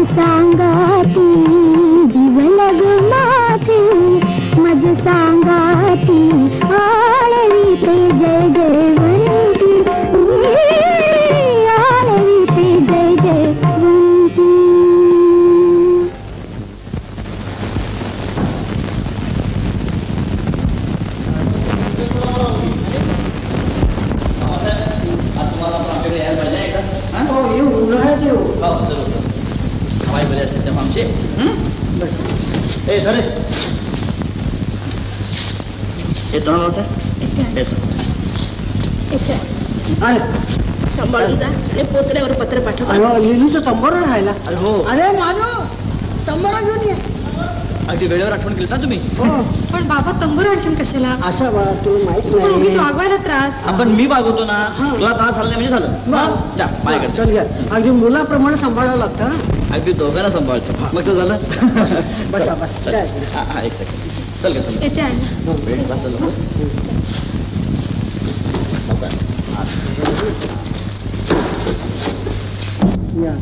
सांगाती जीव लग माझे मज सांगाती आळवीते जय आमचे ए सर येतो ना साहेब इथे अरे सांभाळून जा आणि पोचल्यावर पत्र पाठव. लिलूचं तंबोरा राहिला. अरे हो अरे माझं तंबोरा घेऊन ये. अगदी वेळेवर आठवण केली ना तुम्ही. पण बाबा तंबूर अडचण कशाला असं बा तुला माहित पण उगीच नाही. वागवायला त्रास आपण मी बागवतो ना तुला त्रास झाला नाही म्हणजे झालं जा पाय कर चल घ्या अगदी मुलाप्रमाणे सांभाळावं लागतं हा. अगदी दोघांना सांभाळतो मग तर झालं बसा बस चल. हा एक सेकंड चल का चल येते आहे ना वेळ बस चल बस या.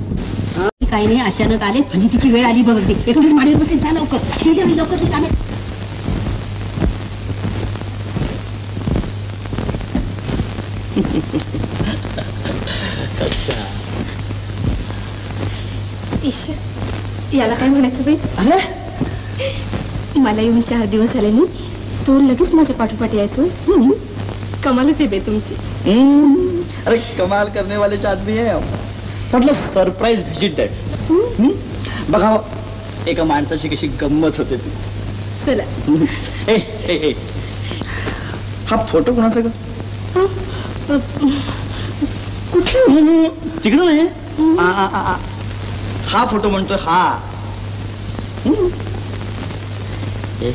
काही नाही अचानक आले म्हणजे तिची वेळ आली बघ. एकटीच माडीवर बसली. जा लवकर ठीक आहे लवकर ते काम आहे. अच्छा ईश याला काय म्हणायचं बाई अरे मला येऊन 4 दिवस झाले नाही तो लगेच माझ्या पाठोपाठ यायचो कमालच आहे बे तुमची. अरे कमाल करने वाले आदमी है म्हटलं सरप्राईज व्हिजिट दॅट बघा एका माणसाची कशी गंमत होते ती. चला ए ए ए हा फोटो कोणाचा ग कुठलं तिकडं नाही हा फोटो म्हणतोय हा ए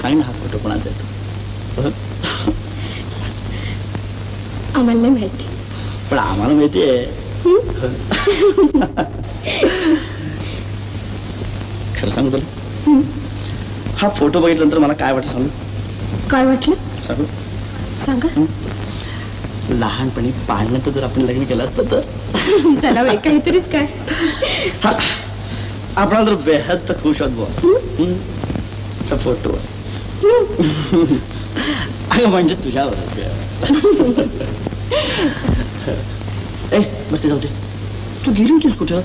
सांग ना हा फोटो कोणाचा आहे तो. आम्हाला नाही माहिती पण आम्हाला माहिती आहे. खरं सांगू तुला हा फोटो बघितल्यानंतर मला काय वाटलं सांगू काय वाटलं सांगू सांगा लहानपणी पाळण्यात जर आपण लग्न केलं असतं तर चला बाई काहीतरीच काय आपणाला तर बेहद तर खुश आहोत बुवा त्या फोटोवर. अगं म्हणजे तुझ्यावरच काय ए बसते जाऊ दे तू गेली होतीस कुठं.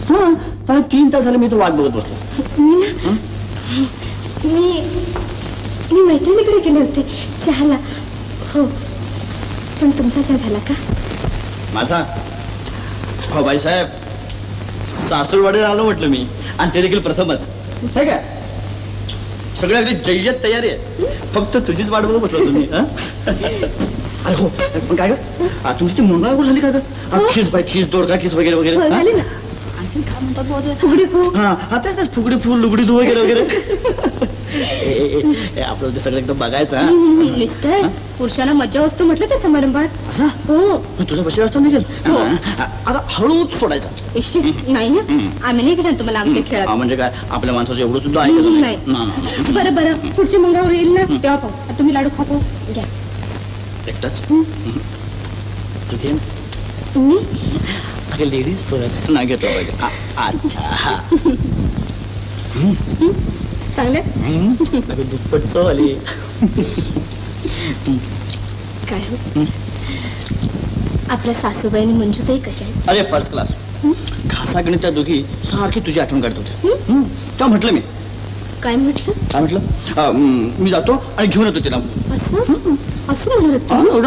हा त्याला 3 तास झाले मी तो वाट बघत बसलो. मी मैत्रिणीकडे गेले होते चहाला हो पण तुमचा चहा झाला का माझा हो बाईसाहेब सासूरवाडीला आलो म्हटलं मी आणि ते देखील प्रथमच हे काय सगळे अगदी जय्यत तयारी आहे फक्त तुझीच वाट बघत बसलो तुम्ही. अरे हो पण काय ग तुमची ती मंगळागौर झाली का ग खिस बाई खिस दोडका खिस वगैरे वगैरे झाली ना आणखी काय म्हणतात बुवा फुगडी फुग हा तेच नाही फुगडी फुल लुगडी धू वगैरे वगैरे. आपल्याला ते सगळं एकदम बघायचं मिस्टर पुरुषांना मज्जा असतो म्हटलं त्या समारंभात असं हो तुझं बशी असता निघेल आता हळूच सोडायचा. नाही ना आम्ही नाही घेणार तुम्हाला आमच्या खेळात म्हणजे काय आपल्या माणसाचं एवढं सुद्धा ऐकायचं नाही बरं बरं पुढची मंगळावर येईल ना तेव्हा पाहू तुम्ही लाडू खापो घ्या एकटाच तू घे मी अगं लेडीज फर्स्ट ना घेतो अच्छा चांगले अगं दुप्पट चव आली. काय हो आपल्या सासूबाईंनी मंजूताई कशा आहेत अरे फर्स्ट क्लास घासागणित त्या दोघी सारखी तुझी आठवण काढत होते तेव्हा म्हटलं मी काय म्हटलं काय म्हटलं मी जातो आणि घेऊन येतो तिला. असं असं म्हणत होतो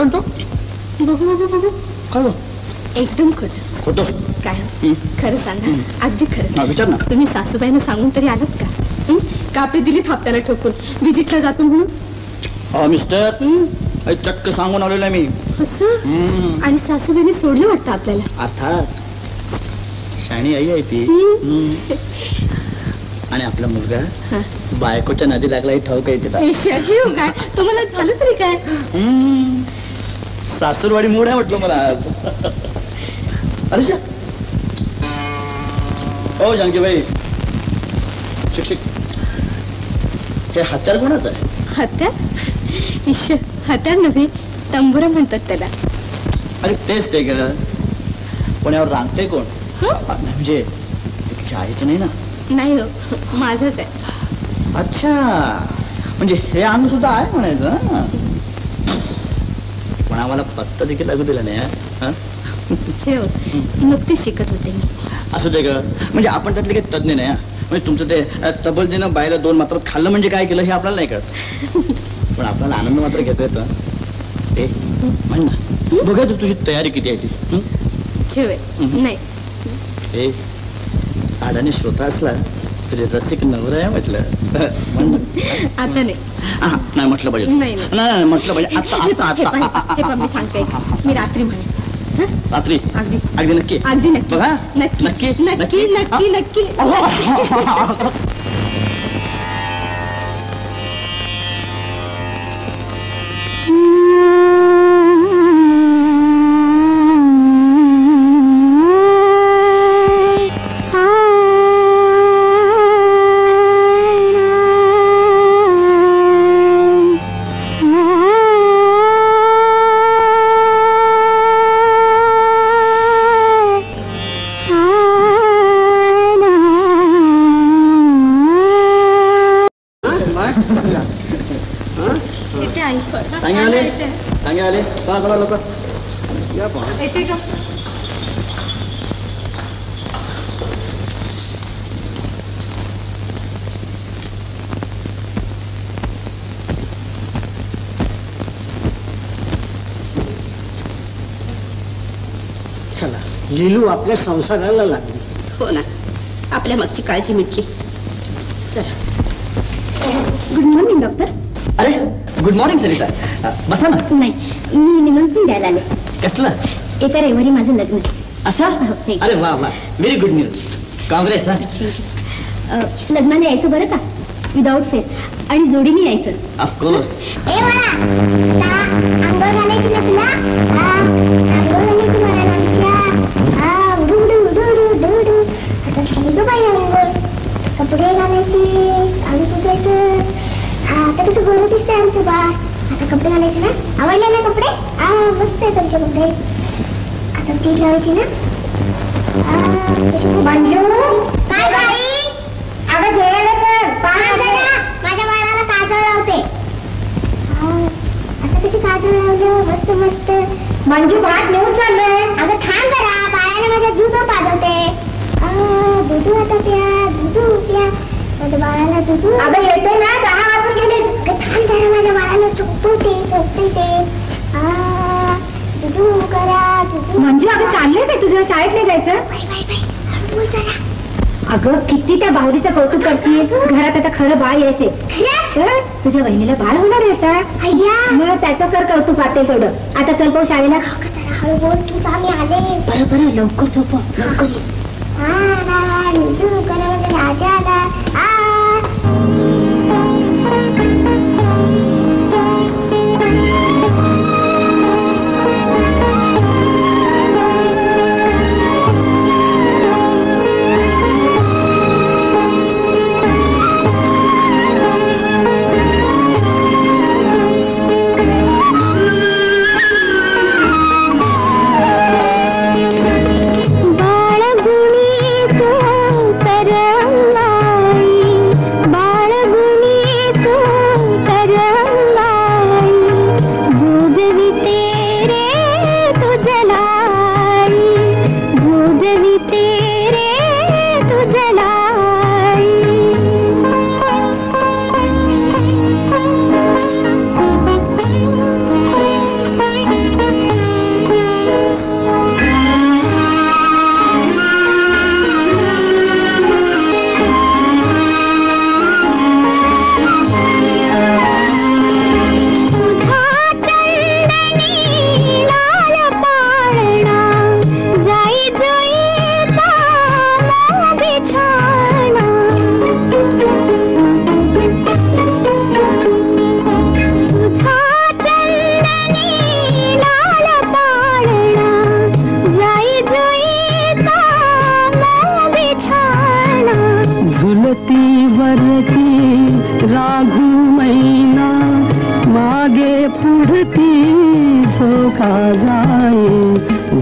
बघू बघू बघू काय एकदम खोटं खोटं काय हो? खरं सांगा अगदी खरं विचार ना तुम्ही सासूबाईंना सांगून तरी आलात का का आपली दिली थापताना ठोकून विजिटला जातो म्हणून मिस्टर चक्क सांगून आलेलो आहे मी. असं आणि सासूबाईंनी सोडलं वाटतं आपल्याला अर्थात शाणी आई आहे ती. आणि आपला मुलगा बायकोच्या नदी लागला ठाऊक आहे तिला. काय तुम्हाला झालं तरी काय सासूरवाडी मोड आहे म्हटलं मला आज. अरे हो जानकीबाई शिक्षक हे हत्यार कोणाचं आहे. हत्यार हत्यार नव्हे तंबुरा म्हणतात त्याला. अरे तेच ते ग पण यावर रांगते कोण म्हणजे तिच्या आईचं नाही ना. नाही हो माझंच आहे. अच्छा म्हणजे हे अंग सुद्धा आहे म्हणायचं पण आम्हाला पत्ता देखील लागू दिला नाही. नुकतीच शिकत होते मी. असू दे ग म्हणजे आपण त्यातले काही तज्ञ नाही म्हणजे तुमचं ते तबलजीनं बायला 2 मात्रात खाल्लं म्हणजे काय केलं हे आपल्याला नाही कळत पण आपल्याला आनंद मात्र घेता येतं. ए म्हण ना बघा तू तुझी तयारी किती आहे ती. नाही ए अडाणी श्रोता असला तरी रसिक नवरा आहे म्हटलं. आता नाही. नाही म्हटलं पाहिजे. नाही म्हटलं पाहिजे. आता मी सांगते, मी रात्री म्हणे. रात्री अगदी अगदी नक्की अगदी नक्की बघा. नक्की नक्की नक्की नक्की नक्की. येते आई. सांगे आले. चला चला लोक येते का? चला, लिलू आपल्या संसाराला लागली. हो ना, आपल्या मागची काळजी मिटली. चला. Good morning doctor. अरे गुड मॉर्निंग सरिता. बसा ना. नाही, मी निमंत्रण द्यायला आले. कसलं? येत्या रविवारी माझं लग्न आहे. असं? अरे वा वा, व्हेरी गुड न्यूज. काँग्रेस. लग्नाला यायचं बरं का, विदाऊट फेर, आणि जोडीने यायचं. ऑफकोर्स. आंघोळ घालायची ना तुला? आंघोळ घालायची मला आमच्या. उडू उडू उडू उडू उडू उडू. आता झाली गं बाई आंघोळ. कपडे घालायची, आम्ही पुसायचं. आता कसं गोरं दिसतंय आमचं बा. आता कपडे घालायचे ना? आवडले ना कपडे? मस्त आहे तुमचे कपडे. आता टीप लावायची ना? मंजू, काय बाई? अगं जेवायला कर. माझ्या बाळाला काजळ लावते. आता कशी काजळ लावलं? मस्त मस्त. मंजू भात नेऊन चाललंय. अगं थांब जरा, बाळाला माझ्या दूध पाजवते. दूध आता प्या, दूध प्या. माझ्या बाळाला दूध. अगं येते ना, 10 वाजून गेलीस. थांब जरा, माझ्या बाळाला चोपते ते. जुजू करा, जुजू. मंजू, अगं चाललंय काय तुझं? शाळेत नाही जायचं? बोल जरा. अगं किती त्या बाहुलीचं कौतुक करशील. घरात आता खरं बाळ यायचे. तुझ्या बहिणीला बाळ होणार आहे का? मग त्याचं कर कौतुक वाटेल थोडं. आता चल पाहू शाळेला. जरा हळू बोल, तूच आम्ही आले. बरं लवकर झोप, लवकर ये. जुजू करा माझ्या राजाला.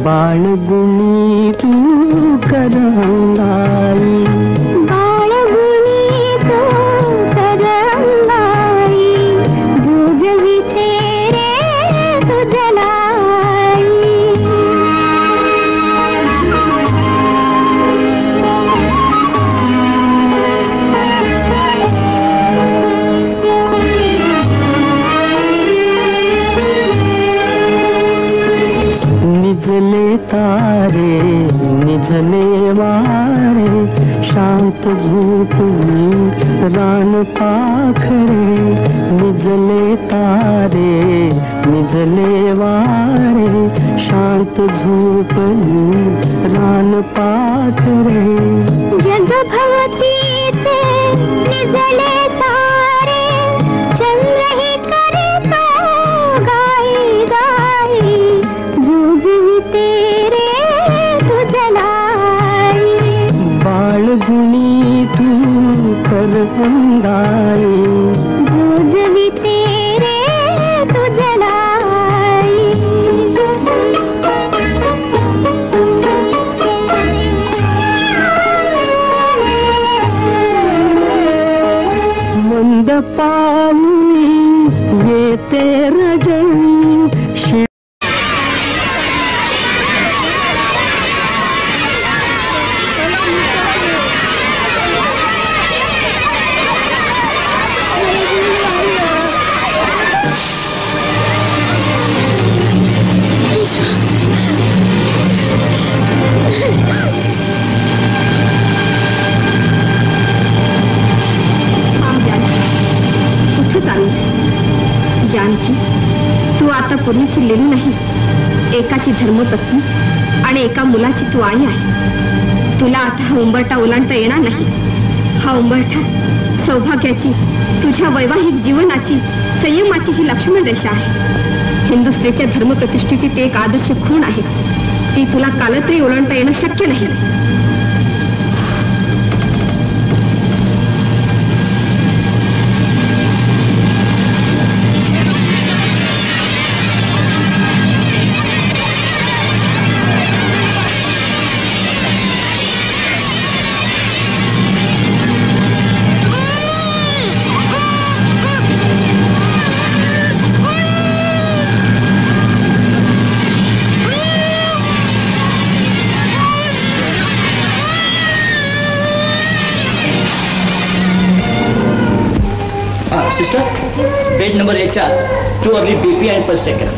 बाळगुणी तू करंगाई. बाळगुणी तू करंगाई. जुजविते रे तुझलाई. निजले तारे निजले वारे शांत झोपली रान पाखरे, निजले तारे निजले वारे, शांत झोपली रान पाखरे. जग भवतीचे निजले सारे, चंद्रही करतो गाई गाई, जुजविते रे तुझलाई. बाळगुणी तू करवंदाई, जुजविते रे तुझलाई. मंद पाऊली येते रजनी. कुठे चाललीस जानकी? तू आता पूर्वीची लेली नाहीस. एकाची धर्मपत्नी आणि एका मुलाची तू आई आहेस. तुला आता हा उंबरठा ओलांडता येणार नाही. हा उंबरठा सौभाग्याची, तुझ्या वैवाहिक जीवनाची, संयमाची ही लक्ष्मण रेषा आहे. हिंदू स्त्रीच्या धर्मप्रतिष्ठेची ते एक आदर्श खूण आहे. ती तुला कालत्री ओलांडता येणं शक्य नाही. Sister, bed number 1 two early BP and pulse check करा.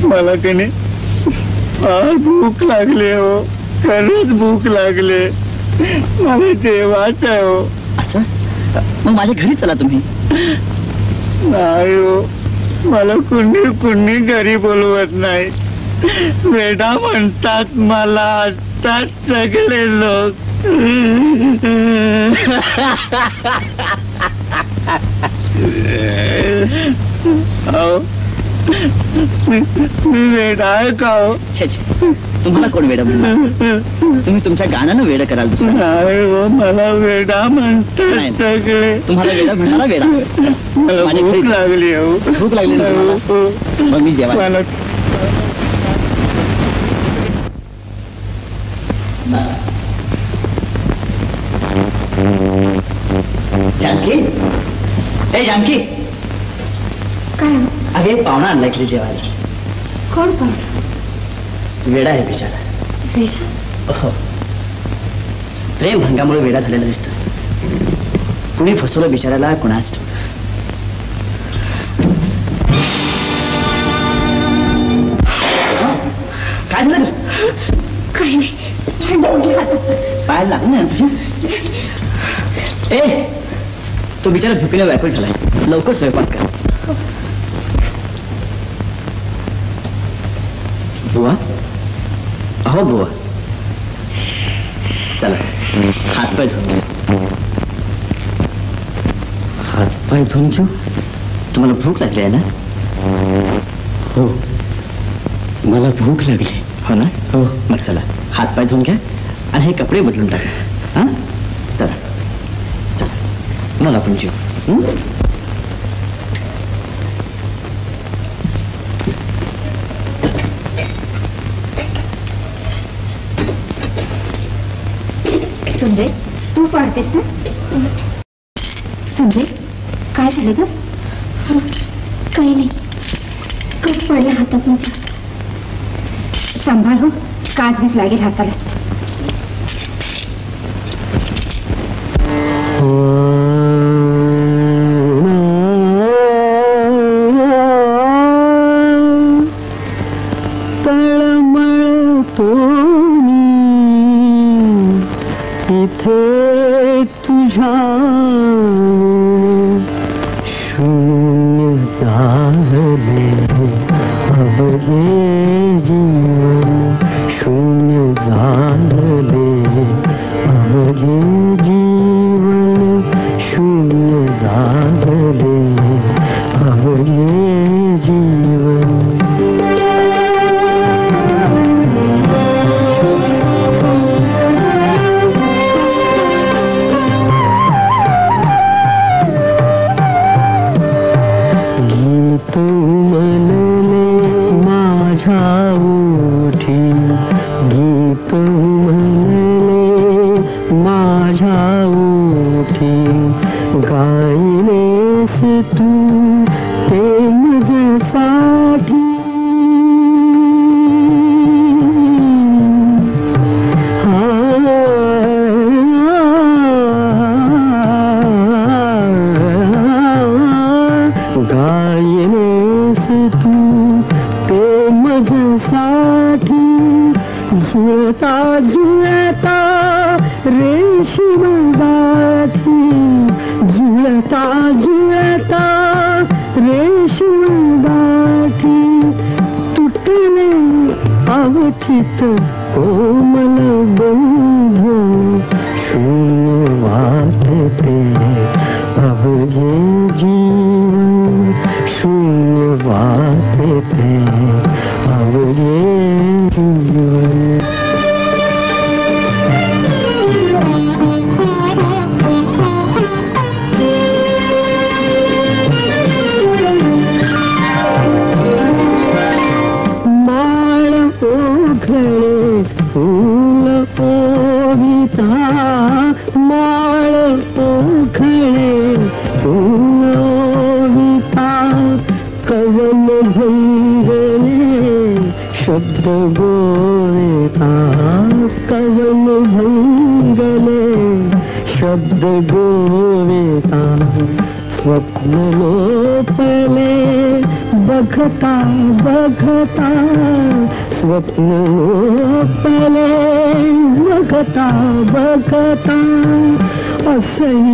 मला कने फार भूक लागली हो, खरंच भूक लागले. मला जेवायचं आहे हो. असं मग माझ्या घरी चला तुम्ही. नाही हो, मला कुणी घरी बोलवत नाही. वेडा म्हणतात मला, असतात सगळे लोक. मी वेडा आहे का हो? छे छे, तुम्हाला कोण वेडा म्हणणार? तुम्ही तुमच्या गाण्यानं वेड कराल. नाही हो, मला वेडा म्हणतात सगळे. तुम्हाला वेडा म्हणणारा वेडा. मला भूक लागली हो. भूक लागली ना तुम्हाला? मग मी जेवा. जानकी, हे जानकी, काय अगे पाहुणा आणलाय की जेवायला. कोण पाहुणा? वेडा आहे बिचारा. वेडा? हो, प्रेम भंगामुळे वेडा झालेला दिसतो. कुणी फसवलं बिचाराला कुणास. काही नाही थंड घे हातात. पाय लागू ना तुझी. ए तो बिचारा भुकेला व्याकुळ झालाय, लवकर स्वयंपाक कर. बुवा, अहो बुवा, चला हातपाय धुवून घ्या. हातपाय धुवून घेऊ? तुम्हाला भूक लागली आहे ना? हो, मला भूक लागली. हो ना? हो. मग चला हातपाय धुवून घ्या आणि हे कपडे बदलून टाका. हां, चला चला, मग आपण जेवू. संजय, तू पडतेस ना? संजय, काय झालं ग? काही नाही, कप पडला हातात माझ्या. सांभाळ हो, काच बीस लागेल हाताला. इथे तुझ्या शून्य झाले अवघे जीवन, शून्य झाले अवघे जीवन, शून्य झाले अवघे जीवन. गायलेस तू ते माझ्यासाठी, गायलेस तू ते माझ्यासाठी. जुळता जुळता रेशीम गाठी, जुळता जुळता रेशीम गाठी. तुटले अवचित कोमल बंधू, शून्य वाटते अवघे जीवन, शून्य वाटते अवघे जीवन. फूल ओविता माळ ओखळे, फूल ओविता कवन भंगले शब्द गोविता, कवन भंगले शब्द गोविता. स्वप्न लोपले बघता बघता, स्वप्न लोपले बघता बघता. असही